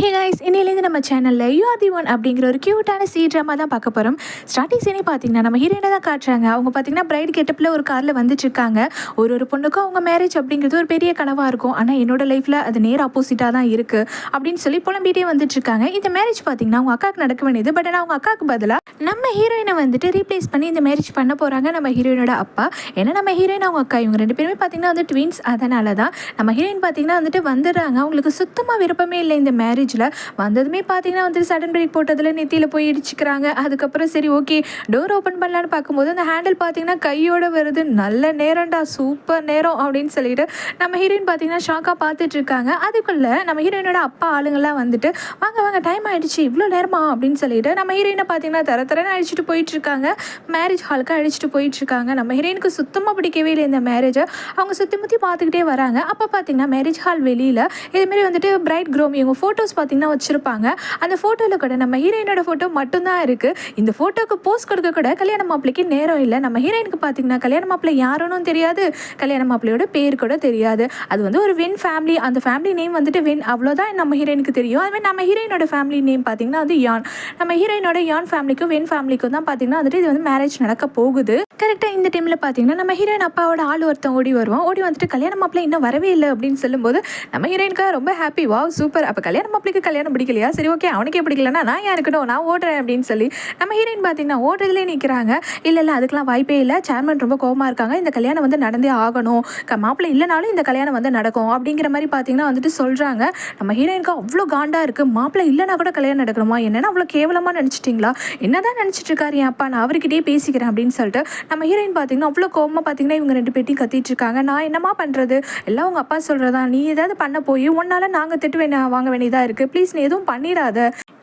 Hey guys, இன்னிலேருந்து நம்ம சேனலில் யூ ஆர் தி ஒன் அப்படிங்கிற ஒரு க்யூட்டான ட்ராமா தான் பார்க்க போகிறோம். ஸ்டார்டிங் சீனே பார்த்தீங்கன்னா நம்ம ஹீரோயினை தான் காட்டுறாங்க. அவங்க பார்த்தீங்கன்னா பிரைட் கெட்டப்பில் ஒரு காரில் வந்துட்டுருக்காங்க. ஒரு பொண்ணுக்கும் அவங்க மேரேஜ் அப்படிங்கிறது ஒரு பெரிய கனவாக இருக்கும். ஆனால் என்னோட லைஃப்பில் அது நேர் ஆப்போசிட்டாக தான் இருக்குது அப்படின்னு சொல்லி புலம்பிகிட்டே வந்துட்டுருக்காங்க. இந்த மேரேஜ் பார்த்தீங்கன்னா அவங்க அக்காவுக்கு நடக்க வேண்டியது. பட் ஆனால் அவங்க அக்காவுக்கு பதிலாக நம்ம ஹீரோயினை வந்துட்டு ரீப்ளேஸ் பண்ணி இந்த மேரேஜ் பண்ண போகிறாங்க நம்ம ஹீரோயினோட அப்பா. ஏன்னா நம்ம ஹீரோயின் அவங்க அக்கா இவங்க ரெண்டு பேருமே பார்த்தீங்கன்னா வந்து ட்வின்ஸ். அதனால தான் நம்ம ஹீரோயின் பார்த்தீங்கன்னா வந்துட்டு வந்துடுறாங்க. அவங்களுக்கு சுத்தமாக விருப்பமே இல்லை இந்த மேரேஜில். வந்ததுமே பார்த்தீங்கன்னா வந்துட்டு சடன் பிரேக் போட்டதில் நெத்தியில் போய் இடிச்சுக்கிறாங்க. அதுக்கப்புறம் சரி ஓகே டோர் ஓப்பன் பண்ணலான்னு பார்க்கும்போது அந்த ஹேண்டில் பார்த்தீங்கன்னா கையோட வருது. நல்ல நேரம்டா, சூப்பர் நேரம் அப்படின்னு சொல்லிட்டு நம்ம ஹீரோயின் பார்த்தீங்கன்னா ஷாக்காக பார்த்துட்டு இருக்காங்க. அதுக்குள்ளே நம்ம ஹீரோயினோட அப்பா ஆளுங்கள்லாம் வந்துட்டு வாங்க வாங்க டைம் ஆகிடுச்சு, இவ்வளோ நேரமா அப்படின்னு சொல்லிட்டு நம்ம ஹீரோயினை பார்த்தீங்கன்னா தரன்னு அழிச்சிட்டு போயிட்டுருக்காங்க. மேரேஜ் ஹாலுக்கு அழிச்சிட்டு போயிட்டுருக்காங்க. நம்ம ஹீரோயினுக்கு சுத்தமாக பிடிக்கவே இல்லை இந்த மேரேஜை. அவங்க சுற்றி முற்றி பார்த்துக்கிட்டே வராங்க. அப்போ பார்த்தீங்கன்னா மேரேஜ் ஹால் வெளியில் இதுமாரி வந்துட்டு பிரைட் க்ரூம் இவங்க ஃபோட்டோஸ் பார்த்தீங்கன்னா வச்சுருப்பாங்க. அந்த ஃபோட்டோவில் கூட நம்ம ஹீரோயினோட ஃபோட்டோ மட்டும்தான் இருக்குது. இந்த ஃபோட்டோக்கு போஸ்ட் கொடுக்க கூட கல்யாண மாப்பிள்ளைக்கு நேரம் இல்லை. நம்ம ஹீரோயினுக்கு பார்த்தீங்கன்னா கல்யாண மாப்பிள்ளை யாருன்னு தெரியாது, கல்யாண மாப்பிள்ளையோட பேர் கூட தெரியாது. அது வந்து ஒரு வென் ஃபேமிலி, அந்த ஃபேமிலி நேம் வந்துட்டு வென், அவ்வளோதான் நம்ம ஹீரோயினுக்கு தெரியும். அதுமாதிரி நம்ம ஹீரோயினோட ஃபேமிலி நேம் பார்த்தீங்கன்னா வந்து யான். நம்ம ஹீரோயினோட யான் ஃபேமிலிக்கும் வென் ஃபேமிலிக்கும் தான் பார்த்தீங்கன்னா வந்துட்டு இது வந்து மேரேஜ் நடக்க போகுது. கரெக்டாக இந்த டைமில் பார்த்தீங்கன்னா நம்ம ஹீரோயின் அப்பாவோட ஆள் ஒருத்தன் ஓடி வருவான். ஓடி வந்துட்டு கல்யாண மாப்பிள்ளை இன்னும் வரவே இல்லை அப்படின்னு சொல்லும்போது நம்ம ஹீரோயினுக்கு ரொம்ப ஹாப்பி. வா சூப்பர், அப்போ கல்யாண மாப்பிள்ளைக்கு கல்யாணம் பிடிக்கலையா, சரி ஓகே அவனுக்கே பிடிக்கலன்னா நான் ஏன் இருக்கணும், நான் ஓடுறேன் அப்படின்னு சொல்லி நம்ம ஹீரோயின் பார்த்தீங்கன்னா ஓடுறதுலேயே நிற்கிறாங்க. இல்லை அதுக்கெலாம் வாய்ப்பே இல்லை, சேர்மன் ரொம்ப கோவமாக இருக்காங்க, இந்த கல்யாணம் வந்து நடந்தே ஆகணும், மாப்பிள்ளை இல்லைனாலும் இந்த கல்யாணம் வந்து நடக்கும் அப்படிங்கிற மாதிரி பார்த்தீங்கன்னா வந்துட்டு சொல்கிறாங்க. நம்ம ஹீரோயினுக்கு அவ்வளோ காண்டாக இருக்குது. மாப்பிள்ளை இல்லைனா கூட கல்யாணம் நடக்கணுமா, என்னென்னா அவ்வளோ கேவலமாக நினச்சிட்டிங்களா, என்னதான் நினச்சிட்டு இருக்காரு என் அப்பா, நான் அவர்கிட்டயே பேசிக்கிறேன் அப்படின்னு சொல்லிட்டு நம்ம ஹீரோயின் பார்த்தீங்கன்னா அவ்வளோ கோவமாக பார்த்தீங்கன்னா இவங்க ரெண்டு பேர்ட்டையும் கத்திட்டு இருக்காங்க. நான் என்னமா பண்ணுறது, எல்லாம் உங்கள் அப்பா சொல்கிறதா, நீ ஏதாவது பண்ண போய் உன்னால் நாங்கள் திட்டு வாங்க வேண்டியதாக இருக்குது, ப்ளீஸ் நீ எதுவும் பண்ணிடாத,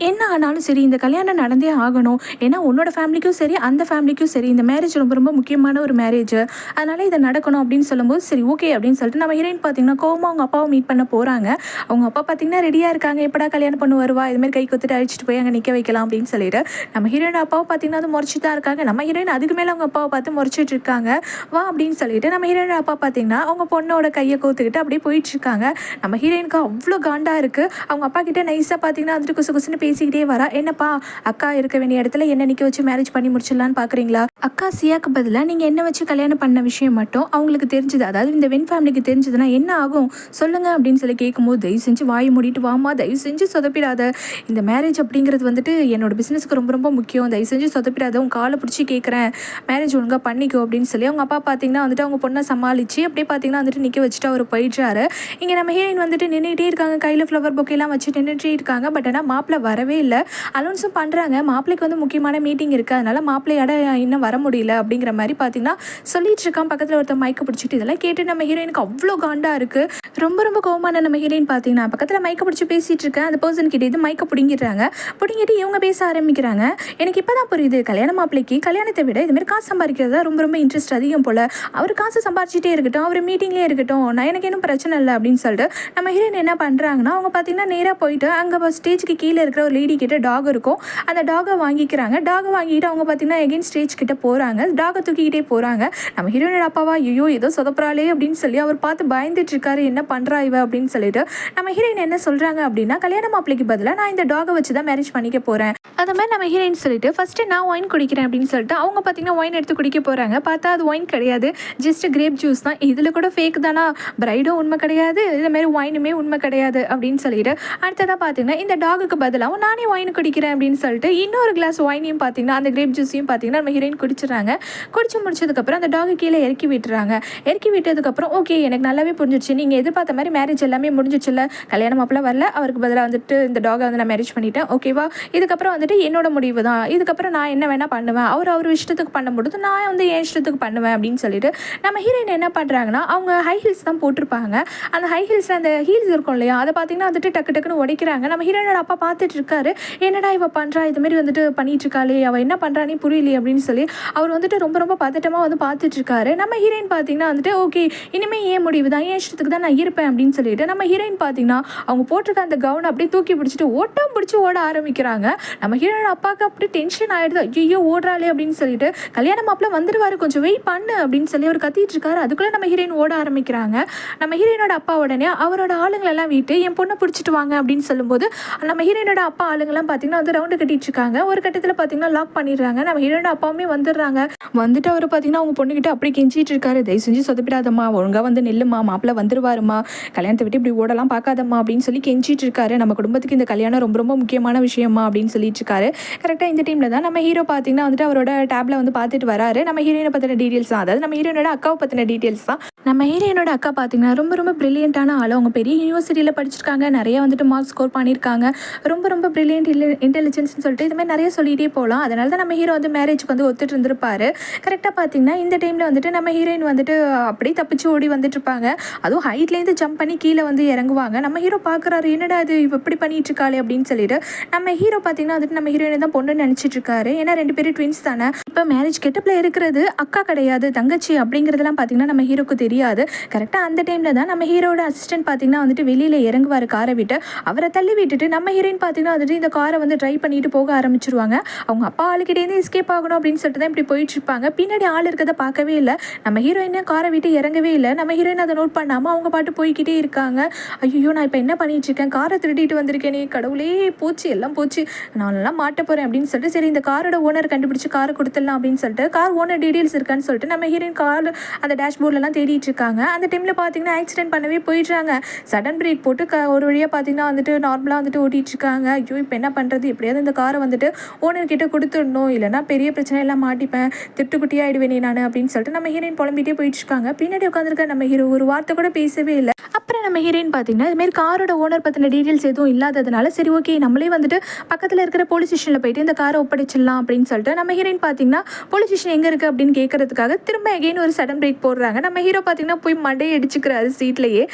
என்ன ஆனாலும் சரி இந்த கல்யாணம் நடந்தே ஆகணும், ஏன்னா உன்னோட ஃபேமிலிக்கும் சரி அந்த ஃபேமிலிக்கும் சரி இந்த மேரேஜ் ரொம்ப ரொம்ப முக்கியமான ஒரு மேரேஜ், அதனால் இதை நடக்கணும் அப்படின்னு சொல்லும்போது சரி ஓகே அப்படின்னு சொல்லிட்டு நம்ம ஹீரோயின் பார்த்தீங்கன்னா கோவமாக அவங்க அப்பாவை மீட் பண்ண போகிறாங்க. அவங்க அப்பா பார்த்தீங்கன்னா ரெடியாக இருக்காங்க, எப்படா கல்யாணம் பண்ண வருவா, இதுமாதிரி கை கொத்துட்டு அழிச்சிட்டு போய் அங்கே நிற்க வைக்கலாம் அப்படின்னு சொல்லிட்டு நம்ம ஹீரோயின் அப்பாவை பார்த்தீங்கன்னா அது முறைச்சிட்டு தான் இருக்காங்க. நம்ம ஹீரோயின் அதுக்கு மேலே அவங்க அப்பாவை பார்த்து முறைச்சிட்டு இருக்காங்க. வா அப்படின்னு சொல்லிட்டு நம்ம ஹீரோயின் அப்பா பார்த்தீங்கன்னா அவங்க பொண்ணோட கையை கோத்துக்கிட்டு அப்படியே போயிட்டு இருக்காங்க. நம்ம ஹீரோயினுக்கு அவ்வளோ காண்டாக இருக்குது. அவங்க அப்பா கிட்ட நைஸாக பார்த்தீங்கன்னா வந்துட்டு குசு குசுன்னு பேசிக்கிட்டே வரா. என்னப்பா அக்கா இருக்க வேண்டிய இடத்துல என்ன நிற்க வச்சு மேரேஜ் பண்ணி முடிச்சிடலான்னு பார்க்குறீங்களா, அக்கா சியாக்கு பதிலாக நீங்கள் என்ன வச்சு கல்யாணம் பண்ண விஷயம் மட்டும் அவங்களுக்கு தெரிஞ்சுது, அதாவது இந்த வென் ஃபேமிலிக்கு தெரிஞ்சதுன்னா என்ன ஆகும் சொல்லுங்கள் அப்படின்னு சொல்லி கேட்கும்போது தயவு செஞ்சு வாய் மூடிட்டு வாமா, தயவு செஞ்சு சொதப்பிடாத, இந்த மேரேஜ் அப்படிங்கிறது வந்துட்டு என்னோட பிஸ்னஸுக்கு ரொம்ப ரொம்ப முக்கியம், தயவு செஞ்சு சொதப்பிடாத, உங்கள் காலை பிடிச்சி கேட்குறேன், மேரேஜ் ஒழுங்காக பண்ணிக்கோ அப்படின்னு சொல்லி அவங்க அப்பா பார்த்தீங்கன்னா வந்துட்டு அவங்க பொண்ணை சமாளித்து அப்படியே பார்த்தீங்கன்னா வந்துட்டு நிற்க வச்சுட்டு அவர் போயிடுறாரு. இங்கே நம்ம ஹீரோயின் வந்துட்டு நின்றுட்டே இருக்காங்க, கையில் ஃப்ளவர் பொக்கெல்லாம் வச்சு நின்றுட்டே இருக்காங்க. பட் ஆனால் மாப்பிள்ளை வரவே இல்லை. அலௌன்ஸும் பண்ணுறாங்க, மாப்பிள்ளைக்கு வந்து முக்கியமான மீட்டிங் இருக்குது, அதனால் மாப்பிள்ளையோட இன்னும் வர முடியல அப்படிங்கிற மாதிரி பார்த்தீங்கன்னா சொல்லிட்டு இருக்கான். பக்கத்தில் ஒருத்தர் மைக்கை பிடிச்சிட்டு இதெல்லாம் கேட்டு நம்ம ஹீரோயினுக்கு அவ்வளோ காண்டாக இருக்குது. ரொம்ப ரொம்ப கோவமான நம்ம ஹீரோயின் பார்த்தீங்கன்னா பக்கத்தில் மைக்கை பிடிச்சி பேசிகிட்டு இருக்கேன், அந்த பர்சன் கிட்டே இது மைக்கை பிடிங்கிடுறாங்க. பிடிங்கிட்டு இவங்க பேச ஆரம்பிக்கிறாங்க. எனக்கு இப்போ தான் புரியுது, கல்யாண மாப்பிள்ளைக்கு கல்யாணத்தை விட இதுமாதிரி காசு சம்பாதிக்கிறதா ரொம்ப ரொம்ப இன்ட்ரெஸ்ட் அதிகம் போல், அவர் காசு சம்பாதிச்சிட்டே இருக்கட்டும், அவர் மீட்டிங்லேயே இருக்கட்டும், நான் எனக்கு இன்னும் பிரச்சனை இல்லை அப்படின்னு சொல்லிட்டு நம்ம ஹீரோயின் என்ன பண்ணுறாங்கன்னா அவங்க பார்த்தீங்கன்னா நேராக போயிட்டு அங்கே ஸ்டேஜுக்கு கீழே இருக்கிற ஒரு லேடி கிட்ட டாக் இருக்கும், அந்த டாகை வாங்கிக்கிறாங்க. டாகை வாங்கிட்டு அவங்க பார்த்தீங்கன்னா எகைன் ஸ்டேஜ் கிட்ட போகிறாங்க, டாகை தூக்கிக்கிட்டே போகிறாங்க. நம்ம ஹீரோயினோட அப்பாவா ஐயோ ஏதோ சொதப்புறாளே அப்படின்னு சொல்லி அவர் பார்த்து பயந்துட்டு இருக்காரு, என்ன பண்ணுறா இவ அப்படின்னு சொல்லிட்டு நம்ம ஹீரோயின் என்ன சொல்கிறாங்க அப்படின்னா கல்யாண மாப்பிள்ளைக்கு பதிலாக நான் இந்த டாகை வச்சு தான் மேரேஜ் பண்ணிக்க போகிறேன், அது மாதிரி நம்ம ஹீரோயின் சொல்லிட்டு ஃபஸ்ட்டு நான் ஒயின் குடிக்கிறேன் அப்படின்னு சொல்லிட்டு அவங்க பார்த்தீங்கன்னா ஒயின் எடுத்து குடிக்க போகிறாங்க. பார்த்தா அது ஒயின் கிடையாது, ஜஸ்ட் கிரேப் ஜூஸ் தான். இதில் கூட ஃபேக் தானா, பிரைடும் உண்மை கிடையாது, இதுமாரி ஒயினுமே உண்மை கிடையாது அப்படின்னு சொல்லிட்டு அடுத்ததாக பார்த்தீங்கன்னா இந்த டாகுக்கு பதிலாக நானே ஒயின் குடிக்கிறேன் அப்படின்னு சொல்லிட்டு இன்னொரு கிளாஸ் ஒயினையும் பார்த்தீங்கன்னா அந்த கிரேப் ஜூஸையும் பார்த்தீங்கன்னா நம்ம ஹீரோயின் குடிச்சிடறாங்க. குடிச்சு முடிச்சதுக்கப்புறம் அந்த டாகு கீழே இறக்கி விட்டுறாங்க. இறக்கி விட்டதுக்கப்புறம் ஓகே எனக்கு நல்லாவே புரிஞ்சிடுச்சு, நீங்கள் எதிர்பார்த்த மாதிரி மேரேஜ் எல்லாமே முடிஞ்சிச்சுல்ல, கல்யாணம் மாப்பிள்ளை வரல, அவருக்கு பதிலாக வந்துட்டு இந்த டாகை வந்து நான் மேரேஜ் பண்ணிட்டேன், ஓகேவா, இதுக்கப்புறம் வந்துட்டு என்னோட முடிவு தான், இதுக்கப்புறம் நான் என்ன வேணால் பண்ணுவேன், அவர் இஷ்டத்துக்கு பண்ணும்போது நான் வந்து என் இஷ்டத்துக்கு பண்ணுவேன் அப்படின்னு சொல்லிட்டு நம்ம ஹீரோயின் என்ன பண்ணுறாங்கன்னா அவங்க ஹை ஹீல்ஸ் தான் போட்டிருப்பாங்க. அந்த ஹை ஹீல்ஸில் அந்த ஹீல்ஸ் இருக்கும் இல்லையா, அதை பார்த்தீங்கன்னா வந்துட்டு டக்கு டக்குன்னு உடைக்கிறாங்க. நம்ம ஹீரோயினோட அப்பா பார்த்துட்டு இருக்காரு. என்னடா இவ பண்ணுறா, இதுமாரி வந்துட்டு பண்ணிட்டு இருக்காளே, அவள் என்ன பண்ணுறானே புரியலையே அப்படின்னு சொல்லி அவர் வந்துட்டு ரொம்ப ரொம்ப பதட்டமாக வந்து பார்த்துட்ருக்காரு. நம்ம ஹீரோயின் பார்த்தீங்கன்னா வந்துட்டு ஓகே, இனிமேல் ஏன் முடிவு தான், ஏன் இஷ்டத்துக்கு தான் நான் இருப்பேன் அப்படின்னு சொல்லிட்டு நம்ம ஹீரோயின் பார்த்தீங்கன்னா அவங்க போட்டிருக்க அந்த கவுனை அப்படியே தூக்கி பிடிச்சிட்டு ஓட்டம் பிடிச்சி ஓட ஆரம்பிக்கிறாங்க. நம்ம ஹீரோயின் அப்பாவுக்கு அப்படி டென்ஷன் ஆகிடுது. ஐயோ ஓடுறாளே அப்படின்னு சொல்லிட்டு, கல்யாண மாப்பிள்ள வந்துடுவார், கொஞ்சம் வெயிட் பண்ணு அப்படின்னு சொல்லி அவர் கத்திட்டு இருக்காரு. அதுக்குள்ளே நம்ம ஹீரோயின் ஓட ஆரம்பிக்கிறாங்க. நம்ம ஹீரோயினோட அப்பா உடனே அவரோட ஆளுங்களெல்லாம் வீட்டு என் பொண்ணை பிடிச்சிட்டு வாங்க அப்படின்னு சொல்லும்போது நம்ம ஹீரோயினோட அப்பா ஆளுங்கெல்லாம் பார்த்தீங்கன்னா வந்து ரவுண்டு கட்டிட்டு இருக்காங்க. ஒரு கட்டத்தில் பார்த்தீங்கன்னா லாக் பண்ணிடுறாங்க. நம்ம ஹீரோயினோட அப்பாவுமே வந்துடுறாங்க. வந்துட்டு அவர் பார்த்தீங்கன்னா அவங்க பொண்ணுக்கிட்ட அப்படி கெஞ்சிட்டு இருக்காரு. தயவு செஞ்சு சொதப்பிடாதம்மா, ஒழுங்காக வந்து நெல்லுமா, மாப்பிள்ள வந்துருவாருமா, கல்யாணத்தை விட்டு இப்படி ஓடலாம் பார்க்காதம்மா அப்படின்னு சொல்லி கெஞ்சிட்டு இருக்காரு. நம்ம குடும்பத்துக்கு இந்த கல்யாணம் ரொம்ப ரொம்ப முக்கியமான விஷயமா அப்படின்னு சொல்லிட்டு இருக்காரு. கரெக்டாக இந்த டைமில் தான் நம்ம ஹீரோ பார்த்தீங்கன்னா வந்துட்டு அவரோட டேப்ல வந்து பார்த்துட்டு வராரு. நம்ம ஹீரோயினை பற்றின டீட்டெயில்ஸ் தான், அதாவது நம்ம ஹீரோயினோட அக்காவை பற்றின டீட்டெயில்ஸ் தான். நம்ம ஹீரோயினோட அக்கா பார்த்தீங்கன்னா ரொம்ப ரொம்ப பிரில்லியண்டான ஆள். அவங்க பெரிய யூனிவர்சிட்டியில் படிச்சிருக்காங்க, நிறைய வந்துட்டு மார்க் ஸ்கோர் பண்ணியிருக்காங்க, ரொம்ப ரொம்ப பிரில்லியன்ட் இன்டெலிஜென்ஸ்னு சொல்லிட்டு இதுமாதிரி நிறைய சொல்லிகிட்டே போகலாம். அதனால தான் நம்ம ஹீரோ வந்து மேரேஜுக்கு வந்து ஒத்துட்டு இருந்திருப்பாரு. கரெக்டாக பார்த்தீங்கன்னா இந்த டைமில் வந்துட்டு நம்ம ஹீரோயின் வந்துட்டு அப்படியே தப்பிச்சு ஓடி வந்துட்டு இருப்பாங்க. அதுவும் ஹைட்லேருந்து ஜம்ப் பண்ணி கீழே வந்து இறங்குவாங்க. நம்ம ஹீரோ பார்க்குறாரு, என்னடா அது இவ இப்படி பண்ணிட்டு இருக்காளே அப்படின்னு சொல்லிட்டு நம்ம ஹீரோ பார்த்தீங்கன்னா வந்துட்டு நம்ம ஹீரோயின் தான் பொண்ணு நினச்சிட்டு இருக்காரு. ஏன்னா 2 பேரும் ட்வின்ஸ் தானே. இப்போ மேரேஜ் கெட்டப்பில் இருக்கிறது அக்கா கிடையாது, தங்கச்சி அப்படிங்கிறதெல்லாம் பார்த்தீங்கன்னா நம்ம ஹீரோக்கு தெரியாது. கரெக்டாக அந்த டைமில் தான் நம்ம ஹீரோட அசிஸ்டன்ட் பார்த்தீங்கன்னா வந்துட்டு வெளியில் இறங்குவார் காரை விட்டு. அவரை தள்ளி விட்டுட்டு நம்ம ஹீரோயின் பார்த்தீங்கன்னா வந்துட்டு இந்த காரை வந்து ட்ரைவ் பண்ணிட்டு போக ஆரம்பிச்சிருவாங்க. அவங்க அப்பா ஆளுக்கிட்டேருந்து எஸ்கேப் ஆகணும் அப்படின்னு சொல்லிட்டு தான் இப்படி போயிட்டு இருப்பாங்க. பின்னாடி ஆள் இருக்கிறத பார்க்கவே இல்லை. நம்ம ஹீரோயினை காரை விட்டு இறங்கவே இல்லை. நம்ம ஹீரோயின் அதை நோட் பண்ணாமல் அவங்க பாட்டு போய்கிட்டே இருக்காங்க. ஐயோ நான் இப்போ என்ன பண்ணிட்டு இருக்கேன், காரை திருடிட்டு வந்திருக்கேனே, கடவுளே போச்சு எல்லாம் போச்சு, நான் எல்லாம் மாட்ட போகிறேன் அப்படின்னு சொல்லிட்டு சரி இந்த காரோட ஓனர் கண்டுபிடிச்சி காரை கொடுத்துடலாம் அப்படின்னு சொல்லிட்டு கார் ஓனர் டீடைல்ஸ் இருக்கான்னு சொல்லிட்டு நம்ம ஹீரோயின் கார் அந்த டேஷ்போர்ட்லாம் தேடிட்டு இருக்காங்க. அந்த டைமில் பார்த்தீங்கன்னா ஆக்சிடென்ட் பண்ணவே போயிடுறாங்க. சடன் பிரேக் போட்டு ஒரு வழியாக பார்த்தீங்கன்னா வந்துட்டு நார்மலாக வந்துட்டு ஓட்டிகிட்டு இருக்காங்க. ஐயோ இப்போ என்ன பண்ணுறது, எப்படியாவது இந்த காரை வந்துட்டு ஓனர்கிட்ட கொடுத்துடணும், இல்லைனா பெரிய பிரச்சனை எல்லாம் மாட்டிப்பேன், திட்டுக்குட்டியாக ஆயிடுவேனே நான் அப்படின்னு சொல்லிட்டு நம்ம ஹீரோயின் புலம்பிகிட்டே போயிட்டு இருக்காங்க. பின்னாடி உட்காந்துருக்க நம்ம ஹீரோ ஒரு வார்த்தை கூட பேசவே இல்லை. அப்புறம் நம்ம ஹீரோயின் பார்த்தீங்கன்னா இதுமாரி காரோட ஓனர் பற்றின டீட்டெயில்ஸ் எதுவும் இல்லாததுனால சரி ஓகே நம்மளே வந்துட்டு பக்கத்தில் இருக்கிற போலீஸ் ஸ்டேஷனில் போயிட்டு இந்த காரை ஒப்படைச்சிடலாம் அப்படின்னு சொல்லிட்டு நம்ம ஹீரோயின் பார்த்தீங்கன்னா போலீஸ் ஸ்டேஷன் எங்கே இருக்குது அப்படின்னு கேட்கறதுக்காக திரும்ப எகைன் ஒரு சடன் பிரேக் போடுறாங்க. நம்ம ஹீரோ பார்த்தீங்கன்னா போய் மண்டையை அடிச்சுக்கிறாரு சீட்லேயே.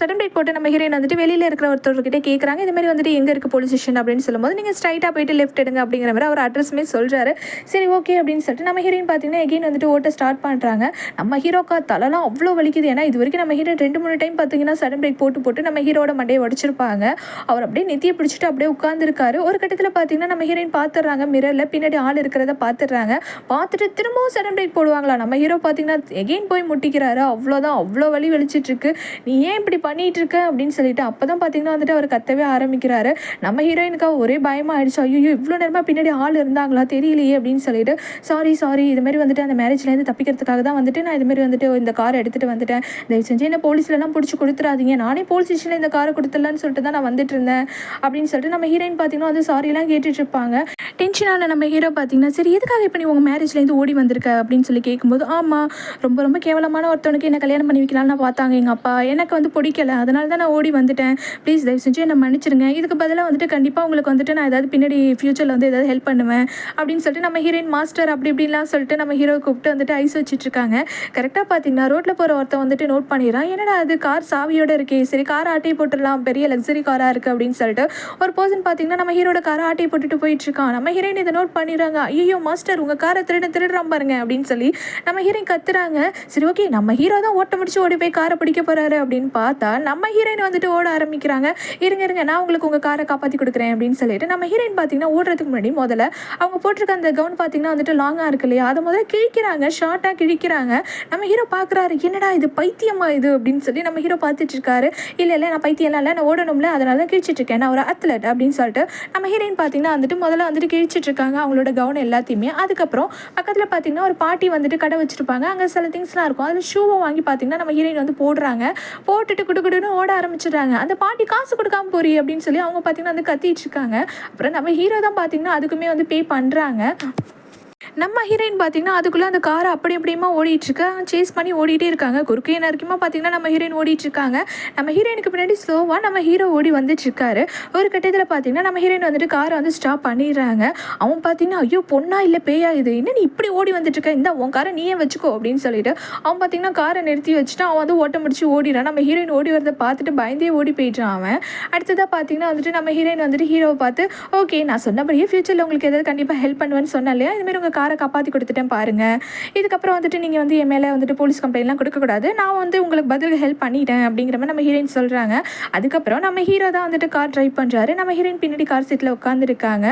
சடன் பிரேக் போட்டு நம்ம ஹீரோயின் வந்துட்டு வெளியில் இருக்கிற ஒருத்தர்கிட்ட கேட்குறாங்க, இந்த மாதிரி வந்துட்டு எங்கே இருக்குது போலீஸ் ஸ்டேஷன் அப்படின்னு சொல்லும்போது நீங்கள் ஸ்ட்ரைட்டாக போயிட்டு லெஃப்ட் எடுங்க அப்படிங்கிற மாதிரி அவர் அட்ரஸுமே சொல்கிறாரு. சரி ஓகே அப்படின்னு சொல்லிட்டு நம்ம ஹீரோயின் பார்த்தீங்கன்னா எகைன் வந்துட்டு ஓட்ட ஸ்டார்ட் பண்ணுறாங்க. நம்ம ஹீரோக்கா தலைலாம் அவ்வளோ வலிக்குது. ஏன்னா இது வரைக்கும் நம்ம ஹீரோ 2-3 டைம் பார்த்தீங்கன்னா சடன் பிரேக் போட்டு நம்ம ஹீரோட மண்டையை உடச்சிருப்பாங்க. அவர் அப்படியே நெத்தியை பிடிச்சிட்டு அப்படியே உட்காந்துருக்காரு. ஒரு கட்டத்தில் பார்த்தீங்கன்னா நம்ம ஹீரோயின் பார்த்துடுறாங்க, மிரரில் பின்னாடி ஆள் இருக்கிறத பார்த்துடுறாங்க. பார்த்துட்டு திரும்பவும் சடன் பிரேக் போடுவாங்களா. நம்ம ஹீரோ பார்த்தீங்கன்னா எகைன் போய் முட்டிக்கிறாரு. அவ்வளோதான், அவ்வளோ வலி வெளிச்சிட்ருக்கு, நீ ஏன் இப்படி பண்ணிகிட்டு இருக்க அப்படின்னு சொல்லிட்டு அப்போ தான் பார்த்தீங்கன்னா வந்துட்டு அவர் கத்தவே ஆரம்பிக்கிறாரு. நம்ம ஹீரோயினுக்காக ஒரே பயமாக ஆயிடுச்சு. ஐயோ இவ்வளோ நேரமாக பின்னாடி ஆள் இருந்தாங்களா தெரியலையே அப்படின்னு சொல்லிட்டு சாரி இதுமாரி வந்துட்டு அந்த மேரேஜ்லேருந்து தப்பிக்கிறதுக்காக தான் வந்துட்டு நான் இதுமாரி வந்துட்டு இந்த காரை எடுத்துகிட்டு வந்துட்டேன், தயவு செஞ்சு என்ன போலீஸ்லலாம் பிடிச்சி கொடுத்துறாதீங்க, நானே போலீஸ் ஸ்டேஷனில் இந்த காரை கொடுத்துடலான்னு சொல்லிட்டு தான் நான் வந்துட்டு இருந்தேன் அப்படின்னு சொல்லிட்டு நம்ம ஹீரோயின் பார்த்தீங்கன்னா வந்து சாரிலாம் கேட்டுட்டு இருப்பாங்க. டென்ஷனான நம்ம ஹீரோ பார்த்தீங்கன்னா சரி எதுக்காக இப்போ நீ உங்கள் மேரேஜ்லேருந்து ஓடி வந்திருக்க அப்படின்னு சொல்லி கேட்கும்போது ஆமாம் ரொம்ப ரொம்ப கேவலமான ஒருத்தவனுக்கு என்ன கல்யாணம் பண்ணி வைக்கலாம்னு பார்த்தாங்க எங்கள் அப்பா, எனக்கு வந்து பிடிக்கல, அதனால தான் நான் ஓடி வந்துட்டேன், ப்ளீஸ் தயவு செஞ்சு என்னை மன்னிச்சிருங்க, இதுக்கு பதிலாக வந்துட்டு கண்டிப்பாக உங்களுக்கு வந்துட்டு நான் ஏதாவது பின்னாடி ஃப்யூச்சரில் வந்து ஏதாவது ஹெல்ப் பண்ணுவேன் அப்படின்னு சொல்லிட்டு நம்ம ஹீரோயின் மாஸ்டர் அப்படி இப்படின்லாம் சொல்லிட்டு நம்ம ஹீரோ கூப்பிட்டு வந்துட்டு ஐஸ் வச்சுட்ருக்காங்க. கரெக்டாக பார்த்தீங்கன்னா ரோட்டில் போகிற ஒருத்தன் வந்துட்டு நோட் பண்ணிடுறான், என்னடா அது கார் சாவியோடு இருக்கே, சரி காரை ஆட்டையை போட்டுடலாம், பெரிய லக்ஸரி காராக இருக்குது அப்படின்னு சொல்லிட்டு ஒரு பர்சன் பார்த்தீங்கன்னா நம்ம ஹீரோட காரை ஆட்டையை போட்டுட்டு போயிட்டுருக்கான். நம்ம ஹீரோயின் இதை நோட் பண்ணிடுறாங்க. ஐயோ மாஸ்டர் உங்கள் காரை திருடுறான் பாருங்க அப்படின்னு சொல்லி நம்ம ஹீரோயின் கத்துறாங்க. சரி ஓகே நம்ம ஹீரோ தான் ஓட்ட முடிச்சு ஓடி போய் காரை பிடிக்க போகிறாரு அப்படின்னு பார்த்தா நம்ம ஹீரோயின் வந்துட்டு ஓட ஆரம்பிக்கிறாங்க. இருங்க நான் உங்களுக்கு உங்கள் காரை காப்பாற்றி கொடுக்குறேன் அப்படின்னு சொல்லிட்டு நம்ம ஹீரோயின் பார்த்தீங்கன்னா ஓடுறதுக்கு முன்னாடி முதல்ல அவங்க போட்டிருக்க அந்த கவுன் பார்த்தீங்கன்னா வந்துட்டு லாங்காக இருக்கு இல்லையா, அதை முதல்ல கிழிக்கிறாங்க, ஷார்ட்டாக கிழிக்கிறாங்க. நம்ம ஹீரோ பார்க்குறாரு, என்னடா இது பைத்தியமா இது அப்படின்னு சொல்லி நம்ம ஹீரோ பார்த்துட்டு இருக்காரு. இல்லை நான் பைத்தியம்லாம் இல்லை, நான் ஓடணும்ல அதனால தான் கிழிச்சிட்டு இருக்கேன், நான் ஒரு அத்லட் அப்படின்னு சொல்லிட்டு நம்ம ஹீரோயின் பார்த்தீங்கன்னா வந்துட்டு முதல்ல வந்துட்டு கிழிச்சிட்டு இருக்காங்க அவங்களோட கவுன் எல்லாத்தையுமே. அதுக்கப்புறம் பக்கத்தில் பார்த்தீங்கன்னா ஒரு பாட்டி வந்துட்டு கடை வச்சுருப்பாங்க, அங்கே சில திங்ஸ்லாம் இருக்கும், அதில் ஷூவை வாங்கி பார்த்தீங்கன்னா நம்ம ஹீரோயின் வந்து போடுறாங்க. போட்டுட்டு குடுன்னு ஓட ஆரம்பிச்சிடுறாங்க. அந்த பாட்டி காசு கொடுக்காம போறீ அப்படின்னு சொல்லி அவங்க பார்த்தீங்கன்னா வந்து கத்திட்டு இருக்காங்க. அப்புறம் நம்ம ஹீரோ தான் பார்த்தீங்கன்னா அதுக்குமே வந்து பே பண்ணுறாங்க. நம்ம ஹீரோயின் பார்த்தீங்கன்னா அதுக்குள்ளே அந்த காரை அப்படி அப்படியுமா ஓடிட்டுருக்கு, சேஸ் பண்ணி ஓடிட்டே இருக்காங்க. குறுக்கே நறுக்குமா பார்த்தீங்கன்னா நம்ம ஹீரோயின் ஓடிட்டுருக்காங்க. நம்ம ஹீரோயினுக்கு பின்னாடி ஸ்லோவாக நம்ம ஹீரோ ஓடி வந்துட்டுருக்காரு. ஒரு கட்டத்தில் பார்த்தீங்கன்னா நம்ம ஹீரோயின் வந்துட்டு காரை வந்து ஸ்டாப் பண்ணிடுறாங்க. அவன் பார்த்தீங்கன்னா ஐயோ பொண்ணா இல்லை பேயா இது, என்ன நீ இப்படி ஓடி வந்துட்டுருக்க, இந்த உன் காரை நீயே வச்சுக்கோ அப்படின்னு சொல்லிட்டு அவன் பார்த்தீங்கன்னா காரை நிறுத்தி வச்சுட்டு அவன் வந்து ஓட்ட முடிச்சு ஓடிறான். நம்ம ஹீரோயின் ஓடி வரதை பார்த்துட்டு பயந்தே ஓடி போயிட்டான் அவன். அடுத்ததாக பார்த்தீங்கன்னா வந்துட்டு நம்ம ஹீரோயின் வந்துட்டு ஹீரோவை பார்த்து ஓகே நான் சொன்னபடியே ஃபியூச்சரில் உங்களுக்கு ஏதாவது கண்டிப்பாக ஹெல்ப் பண்ணுவேன்னு சொன்னேன் இல்லையா, இதுமாரி உங்கள் காரை காப்பாற்றி கொடுத்துட்டேன் பாருங்கள், இதுக்கப்புறம் வந்துட்டு நீங்கள் வந்து என் மேலே வந்துட்டு போலீஸ் கம்ப்ளைண்ட்லாம் கொடுக்கக்கூடாது, நான் வந்து உங்களுக்கு பதில் ஹெல்ப் பண்ணிட்டேன் அப்படிங்கிற மாதிரி நம்ம ஹீரோயின் சொல்கிறாங்க. அதுக்கப்புறம் நம்ம ஹீரோ தான் வந்துட்டு கார் ட்ரைவ் பண்ணுறாரு. நம்ம ஹீரோயின் பின்னாடி கார் சீட்டில் உட்காந்துருக்காங்க.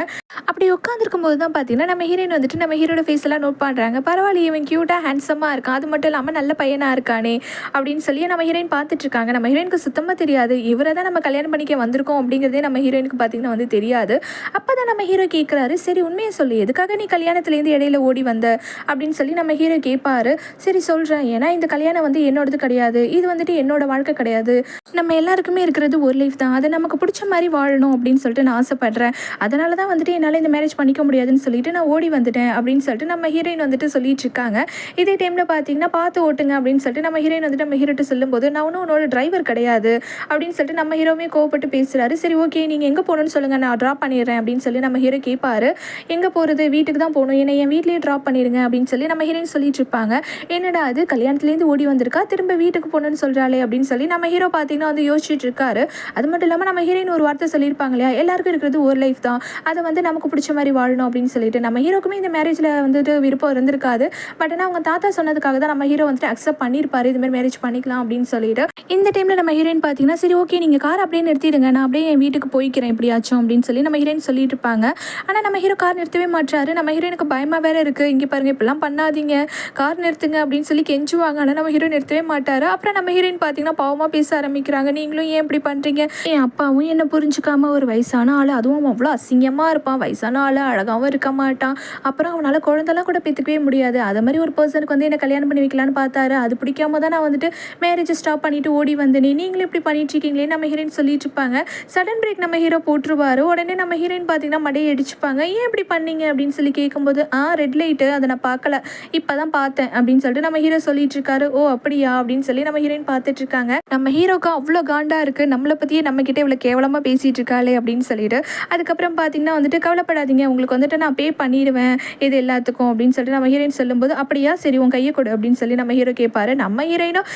அப்படி உட்காந்துருக்கும் போது தான் பார்த்தீங்கன்னா நம்ம ஹீரோயின் வந்துட்டு நம்ம ஹீரோட ஃபேஸ் எல்லாம் நோட் பண்ணுறாங்க. பரவாயில்லையே இவன் க்யூட்டாக ஹேண்ட்ஸமாக இருக்கான், அது மட்டும் இல்லாமல் நல்ல பையனாக இருக்கானே அப்படின்னு சொல்லி நம்ம ஹீரோயின் பார்த்துட்டு இருக்காங்க. நம்ம ஹீரோயினுக்கு சுத்தமாக தெரியாது இவரை தான் நம்ம கல்யாணம் பண்ணிக்க வந்திருக்கோம் அப்படிங்கிறதே நம்ம ஹீரோயினுக்கு பார்த்தீங்கன்னா வந்து தெரியாது. அப்போ தான் நம்ம ஹீரோ கேட்குறாரு, சரி உண்மையை சொல்லி எதுக்காக நீ கல்யாணத்துலேருந்து இடையில ஓடி வந்த அப்படின்னு சொல்லி நம்ம ஹீரோ கேட்பாரு. சரி சொல்கிறேன், ஏன்னா இந்த கல்யாணம் வந்து என்னோடது கிடையாது, இது வந்துட்டு என்னோட வாழ்க்கை கிடையாது, நம்ம எல்லாருக்குமே இருக்கிறது ஒரு லைஃப் தான், அதை நமக்கு பிடிச்ச மாதிரி வாழணும் அப்படின்னு சொல்லிட்டு நான் ஆசைப்பட்றேன், அதனால தான் வந்துட்டு என்னால் இந்த மேரேஜ் பண்ணிக்க முடியாதுன்னு சொல்லிட்டு நான் ஓடி வந்துட்டேன் அப்படின்னு சொல்லிட்டு நம்ம ஹீரோயின் வந்துட்டு சொல்லிட்டு இருக்காங்க. இதே டைமில் பார்த்தீங்கன்னா பார்த்து ஓட்டுங்க அப்படின்னு சொல்லிட்டு நம்ம ஹீரோயின் வந்துட்டு நம்ம ஹீரோட்டு சொல்லும்போது நான் ஒன்றும் உன்னோட டிரைவர் கிடையாது அப்படின்னு சொல்லிட்டு நம்ம ஹீரோவே கோவப்பட்டு பேசுகிறாரு. சரி ஓகே நீங்கள் எங்கே போகணுன்னு சொல்லுங்கள், நான் ட்ராப் பண்ணிடுறேன் அப்படின்னு சொல்லி நம்ம ஹீரோ கேட்பாரு. எங்கே போகிறது, வீட்டுக்கு தான் போகணும், என்னை என் வீட்லேயே ட்ராப் பண்ணிடுங்க அப்படின்னு சொல்லி நம்ம ஹீரோயின் சொல்லிட்டு இருப்பாங்க. என்னடா அது கல்யாணத்துலேருந்து ஓடி வந்திருக்கா திரும்ப வீட்டுக்கு போகணுன்னு சொல்கிறாளே அப்படின்னு சொல்லி நம்ம ஹீரோ பார்த்தீங்கன்னா வந்து யோசிச்சுட்டு இருக்காரு. அது மட்டும் இல்லாமல் நம்ம ஹீரோயின் ஒரு வார்த்தை சொல்லியிருப்பாங்க இல்லையா, எல்லாருக்கும் இருக்கிறது ஒரு லைஃப் தான், அதை வந்து நமக்கு பிடிச்ச மாதிரி வாழணும் அப்படின்னு சொல்லிட்டு நம்ம ஹீரோக்குமே இந்த மேரேஜில் வந்துட்டு விருப்பம் இருந்திருக்காது. பட் ஆனால் அவங்க தாத்தா சொன்னதுக்காக தான் நம்ம ஹீரோ வந்துட்டு அக்செப்ட் பண்ணியிருப்பாரு, இதுமாதிரி மேரேஜ் பண்ணிக்கலாம் அப்படின்னு சொல்லிட்டு. இந்த டைமில் நம்ம ஹீரோயின் பார்த்தீங்கன்னா சரி ஓகே நீங்கள் கார் அப்படியே நிறுத்திடுங்க, நான் அப்படியே என் வீட்டுக்கு போய்க்கிறேன் எப்படியாச்சும் அப்படின்னு சொல்லி நம்ம ஹீரோயின் சொல்லிட்டு இருப்பாங்க. ஆனால் நம்ம ஹீரோ கார் நிறுத்தவே மாட்டாரு. நம்ம ஹீரோயினுக்கு பயமாக வேற இருக்குது, இங்கே பாருங்க இப்படிலாம் பண்ணாதீங்க, கார் நிறுத்துங்க அப்படின்னு சொல்லி கெஞ்சுவாங்க. ஆனால் நம்ம ஹீரோ நிறுத்தவே மாட்டார். அப்புறம் நம்ம ஹீரோயின் பார்த்தீங்கன்னா பாவமாக பேச ஆரம்பிக்கிறாங்க, நீங்களும் ஏன் இப்படி பண்ணுறீங்க, என் அப்பாவும் என்ன புரிஞ்சுக்காம ஒரு வயசான ஆள், அதுவும் அவ்வளோ அசிங்கமாக இருப்பான், வயசான ஆள் அழகாகவும் இருக்க மாட்டான், அப்புறம் அவனால் குழந்தெல்லாம் கூட பெற்றுக்கவே முடியாது, அது மாதிரி ஒரு பர்சனுக்கு வந்து என்ன கல்யாணம் பண்ணி வைக்கலான்னு பார்த்தாரு, அது பிடிக்காம தான் நான் வந்துட்டு மேரேஜை ஸ்டாப் பண்ணிட்டு ஓடி வந்தேனே, நீங்களும் இப்படி பண்ணிட்டு இருக்கீங்களே நம்ம ஹீரோயின் சொல்லிட்டு இருப்பாங்க. சடன் பிரேக் நம்ம ஹீரோ போட்டுருவார். உடனே நம்ம ஹீரோயின் பார்த்தீங்கன்னா மடையை அடிச்சுப்பாங்க. ஏன் இப்படி பண்ணீங்க அப்படின்னு சொல்லி கேட்கும்போது ரெட் லைட்டு அதை நான் பார்க்கல, இப்போ தான் பார்த்தேன் அப்படின்னு சொல்லிட்டு நம்ம ஹீரோ சொல்லிட்டு இருக்காரு. ஓ அப்படியா அப்படின்னு சொல்லி நம்ம ஹீரோயின் பார்த்துட்டு இருக்காங்க. நம்ம ஹீரோக்கு அவ்வளோ காண்டா இருக்குது, நம்மளை பற்றியே நம்மக்கிட்ட இவ்வளோ கேவலமாக பேசிகிட்டு இருக்காளே அப்படின்னு சொல்லிட்டு. அதுக்கப்புறம் பார்த்தீங்கன்னா வந்துட்டு கவலைப்படாதீங்க, உங்களுக்கு வந்துட்டு நான் பே பண்ணிடுவேன் இது எல்லாத்துக்கும் அப்படின்னு சொல்லிட்டு நம்ம ஹீரோயின் சொல்லும்போது அப்படியா சரி உன் கையை கொடு அப்படின்னு சொல்லி நம்ம ஹீரோ கேட்பாரு. நம்ம ஹீரோயினும்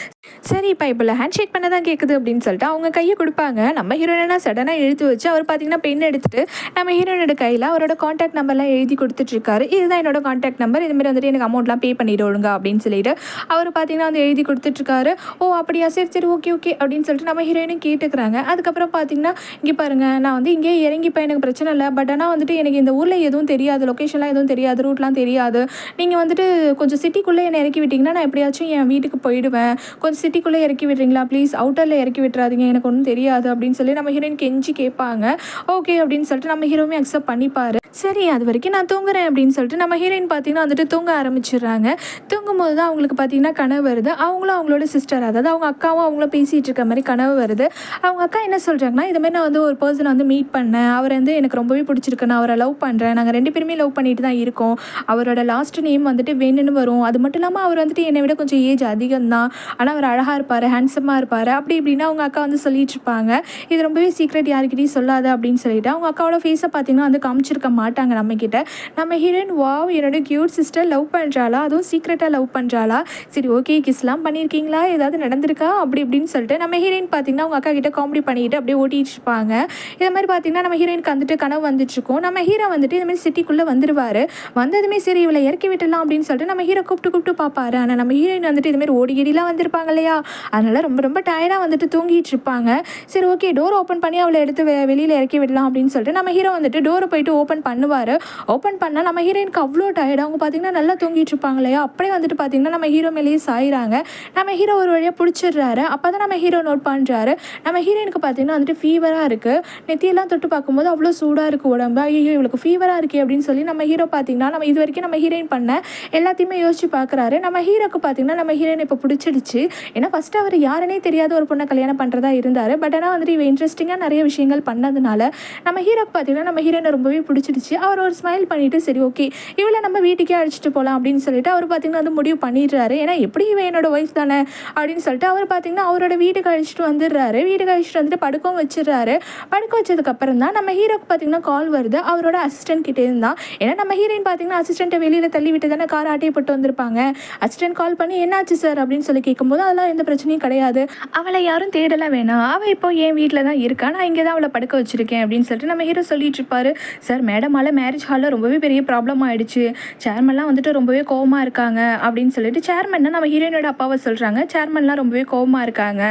சரி பைப்பில் ஹேண்ட் ஷேக் பண்ண தான் கேட்குது அப்படின்னு சொல்லிட்டு அவங்க கையை கொடுப்பாங்க. நம்ம ஹீரோயினா சடனாக எழுத்து வச்சு அவர் பார்த்தீங்கன்னா பென் எடுத்துட்டு நம்ம ஹீரோயினோட கையில் அவரோட காண்டாக்ட் நம்பர்லாம் எழுதி கொடுத்துட்ருக்காரு. இதுதான் என்னோட காண்டாக்ட் நம்பர், இதுமாரி வந்துட்டு எனக்கு அமௌண்ட்லாம் பே பண்ணிட்டு ஒழுங்கா அப்படின்னு சொல்லிட்டு அவர் பார்த்தீங்கன்னா வந்து எழுதி கொடுத்துட்ருக்காரு. ஓ அப்படியா சரி சரி ஓகே ஓகே அப்படின்னு சொல்லிட்டு நம்ம ஹீரோயினும் கேட்டுக்கிறாங்க. அதுக்கப்புறம் பார்த்தீங்கன்னா இங்கே பாருங்கள் நான் வந்து இங்கேயே இறங்கிப்பேன், எனக்கு பிரச்சனை இல்லை, பட் ஆனால் வந்துட்டு எனக்கு இந்த ஊரில் எதுவும் தெரியாது, லொக்கேஷன்லாம் எதுவும் தெரியாது, ரூட்லாம் தெரியாது, நீங்கள் வந்துட்டு கொஞ்சம் சிட்டிக்குள்ளே என்னை இறக்கி விட்டிங்கன்னா நான் எப்படியாச்சும் என் வீட்டுக்கு போயிடுவேன், கொஞ்சம் சிட்டிக்குள்ளே இறக்கி விடுறீங்களா ப்ளீஸ், அவுட்டரில் இறக்கி விட்டுறாதீங்க, எனக்கு ஒன்றும் தெரியாது அப்படின்னு சொல்லி நம்ம ஹீரோயின் கெஞ்சி கேட்பாங்க. ஓகே அப்படின்னு சொல்லிட்டு நம்ம ஹீரோவுமே அக்செப்ட் பண்ணிப்பார். சரி அது வரைக்கும் நான் தூங்குறேன் அப்படின்னு சொல்லிட்டு நம்ம ஹீரோயின் பார்த்தீங்கன்னா வந்துட்டு தூங்க ஆரம்பிச்சிடுறாங்க. தூங்கும்போது தான் அவங்களுக்கு பார்த்தீங்கன்னா கனவு வருது. அவங்களும் அவங்களோட சிஸ்டர், அதாவது அவங்க அக்காவும் அவங்களும் பேசிகிட்டு இருக்க மாதிரி கனவு வருது. அவங்க அக்கா என்ன சொல்கிறாங்கன்னா இதுமாதிரி நான் வந்து ஒரு பர்சனை வந்து மீட் பண்ணேன், அவர் வந்து எனக்கு ரொம்பவே பிடிச்சிருக்கு, நான் அவரை லவ் பண்ணுறேன், நாங்கள் 2 பேருமே லவ் பண்ணிட்டு தான் இருக்கோம், அவரோட லாஸ்ட் நேம் வந்துட்டு வேணுன்னு வரும், அது மட்டும் இல்லாமல் அவர் வந்துட்டு என்னை விட கொஞ்சம் ஏஜ் அதிகம் தான், ஆனால் அவர் அழகாக இருப்பார், ஹேண்ட்ஸமாக இருப்பார் அப்படி இப்படின்னா அவங்க அக்கா வந்து சொல்லிட்டு இருப்பாங்க. இது ரொம்பவே சீக்ரெட் யாருக்கிட்டையும் சொல்லாத அப்படின்னு சொல்லிட்டு அவங்க அக்காவோட ஃபேஸை பார்த்தீங்கன்னா வந்து காமிச்சிருக்க மாட்டாங்க நம்மக்கிட்ட. நம்ம ஹீரோயின் வாவ் என்னோட கியூட் சிஸ்டர் லவ் பண்ணுறாளா, அதுவும் சீக்ரெட்டாக லவ் பண்ணுறாளா, சரி ஓகே கிஸ்லாம் பண்ணியிருக்கீங்களா, ஏதாவது நடந்திருக்கா அப்படி இப்படின்னு சொல்லிட்டு நம்ம ஹீரோயின் பார்த்தீங்கன்னா அவங்க அக்கா கிட்ட காமெடி பண்ணிட்டு அப்படியே ஓட்டிட்டு இருப்பாங்க. இது மாதிரி பார்த்தீங்கன்னா நம்ம ஹீரோயினுக்கு வந்துட்டு கனவு வந்துட்டுருக்கோம். நம்ம ஹீரோ வந்துட்டு இதுமாதிரி சிட்டிக்குள்ளே வந்துடுவார். வந்ததுமே சரி இவளை இறக்கி விட்டுலாம் அப்படின்னு சொல்லிட்டு நம்ம ஹீரோ கூப்பிட்டு பார்ப்பாரு. ஆனால் நம்ம ஹீரோயின் வந்துட்டு இதுமாரி ஓடிகிடிலாம் வந்திருப்பாங்க இல்லையா, அதனால் ரொம்ப ரொம்ப டயர்டாக வந்துட்டு தூங்கிட்டு இருப்பாங்க. சரி ஓகே டோர் ஓப்பன் பண்ணி அவளை எடுத்து வெளியில் இறக்கி விடலாம் அப்படின்னு சொல்லிட்டு நம்ம ஹீரோ வந்துட்டு டோரை போயிட்டு ஓப்பன் பண்ணுவார். ஓப்பன் பண்ணால் நம்ம ஹீரோயினுக்கு அவ்வளோ டயர்ட், அவங்க பார்த்தீங்கன்னா நல்லா தூங்கிட்டு இருப்பாங்க இல்லையா, அப்படியே வந்துட்டு பார்த்தீங்கன்னா நம்ம ஹீரோ மேலேயே சாயிறாங்க. நம்ம ஹீரோ ஒரு வழியாக பிடிச்சிடுறாரு. அப்போ தான் நம்ம ஹீரோ நோட் பண்ணுறாரு நம்ம ஹீரோயினுக்கு பார்த்தீங்கன்னா வந்துட்டு ஃபீவராக இருக்குது, நெத்தியெல்லாம் தொட்டு பார்க்கும்போது அவ்வளோ சூடாக இருக்குது உடம்பு, ஐயோ இவளுக்கு ஃபீவராக இருக்கே அப்படின்னு சொல்லி நம்ம ஹீரோ பார்த்தீங்கன்னா நம்ம இது வரைக்கும் நம்ம ஹீரோயின் பண்ண எல்லாத்தையுமே யோசிச்சு பார்க்குறாரு. நம்ம ஹீரோக்கு பார்த்தீங்கன்னா நம்ம ஹீரோயின் இப்போ பிடிச்சிடுச்சு. ஏன்னா ஃபஸ்ட்டு அவர் யாருன்னே தெரியாத ஒரு பொண்ணை கல்யாணம் பண்ணுறதா இருந்தார். பட் ஆனால் வந்துட்டு இவ இன்ட்ரெஸ்டிங்காக நிறைய விஷயங்கள் பண்ணதுனால நம்ம ஹீரோக்கு பார்த்தீங்கன்னா நம்ம ஹீரோயினை ரொம்பவே பிடிச்சிடுச்சு. அவர் ஒரு ஸ்மைல் பண்ணிவிட்டு சரி ஓகே இவளை நம்ம வீட்டுக்கே அழைச்சிட்டு போகலாம் அப்படின்னு சொல்லிட்டு அவர் பார்த்தீங்கன்னா வந்து முடிவு பண்ணிடுறாரு. ஏன்னா எப்படி இவன் என்னோட ஒய்ஃப் தானே அப்படின்னு சொல்லிட்டு அவர் பார்த்தீங்கன்னா அவரோட வீட்டுக்கு அழைச்சிட்டு வந்துடுறாரு. வீட்டுக்கு அழைச்சிட்டு வந்துட்டு படுக்கவும் வச்சிடுறாரு. படுக்க வச்சதுக்கப்புறம் தான் நம்ம ஹீரோக்கு பார்த்தீங்கன்னா கால் வருது அவரோட அசிஸ்டன்ட் கிட்டே இருந்தா. ஏன்னா நம்ம ஹீரோயின் பார்த்தீங்கன்னா அசிஸ்டண்ட்டை வெளியில் தள்ளி விட்டு தானே கார் ஆட்டையை போட்டு வந்திருப்பாங்க. அசிஸ்டன்ட் கால் பண்ணி என்னாச்சு சார் அப்படின்னு சொல்லி கேட்கும்போது அதெல்லாம் எந்த பிரச்சனையும் கிடையாது, அவளை யாரும் தேடலாம் வேணாம், அவள் இப்போ என் வீட்டில் தான் இருக்கா, நான் இங்கே தான் அவளை படுக்க வச்சிருக்கேன் அப்படின்னு சொல்லிட்டு நம்ம ஹீரோ சொல்லிட்டு இருப்பாரு. சார் மேடமால மேரேஜ் ஹாலில் ரொம்பவே பெரிய ப்ராப்ளம் ஆயிடுச்சு, சேர்மன்லாம் வந்துட்டு ரொம்பவே கோவமாக இருக்காங்க அப்படின்னு சொல்லிட்டு சேர்மன் நம்ம ஹீரோயினோட அப்பாவை சொல்கிறாங்க. சேர்மன்லாம் ரொம்பவே கோவமாக இருக்காங்க.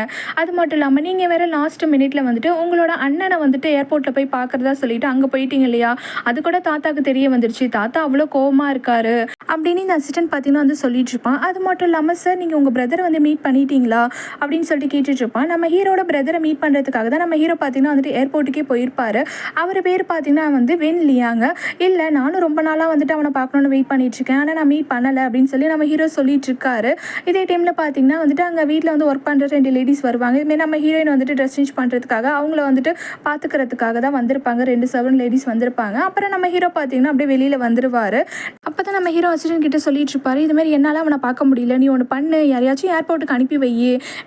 அது மட்டும் இல்லாமல் நீங்கள் வேறு லாஸ்ட் மினிட்ல வந்துட்டு உங்களோட அண்ணனை வந்துட்டு ஏர்போர்ட்டில் போய் பார்க்குறதா சொல்லிட்டு அங்கே போயிட்டீங்க இல்லையா, அது கூட தாத்தாக்கு தெரிய வந்துருச்சு, தாத்தா அவ்வளோ கோவமாக இருக்காரு அப்படின்னு இந்த அசிஸ்டன்ட் பார்த்தீங்கன்னா வந்து சொல்லிட்டு இருப்பான். அது மட்டும் இல்லாமல் சார் நீங்கள் உங்கள் பிரதரை வந்து மீட் பண்ணிட்டீங்களா அப்படின்னு சொல்லிட்டு கேட்டுட்டு இருப்பான். நம்ம ஹீரோட பிரதரை மீட் பண்ணுறதுக்காக தான் நம்ம ஹீரோ பார்த்தீங்கன்னா வந்துட்டு ஏர்போர்ட்டுக்கே போயிருப்பார். அவர் பேர் பார்த்தீங்கன்னா வந்து வென் லியாங்க. இல்லை நானும் ரொம்ப நாளாக வந்துட்டு அவனை பார்க்கணுன்னு வெயிட் பண்ணிட்டு இருக்கேன், ஆனால் நான் மீட் பண்ணலை அப்படின்னு சொல்லி நம்ம ஹீரோ சொல்லிட்டு இருக்காரு. இதே டைமில் பார்த்தீங்கன்னா வந்துட்டு அங்கே வீட்டில் வந்து ஒர்க் பண்ணுற 2 லேடிஸ் வருவாங்க. இதுமாரி நம்ம ஹீரோயின் வந்துட்டு ட்ரெஸ் சேஞ்ச் பண்ணுறதுக்காக அவங்கள வந்துட்டு பார்த்துக்கிறதுக்காக தான் வந்திருப்பாங்க. 2 சர்வன்ட் லேடிஸ் வந்திருப்பாங்க. அப்புறம் நம்ம ஹீரோ பார்த்தீங்கன்னா அப்படியே வெளியில் வந்துருவார். அப்போ தான் நம்ம ஹீரோ அசிஸ்டன்ட் கிட்ட சொல்லிட்டு இருப்பாரு, இதுமாதிரி என்னால் அவனை பார்க்க முடியல, நீ ஒன்று பண்ணு, யாரையாச்சும் ஏர்போர்ட்டுக்கு அனுப்பி வை,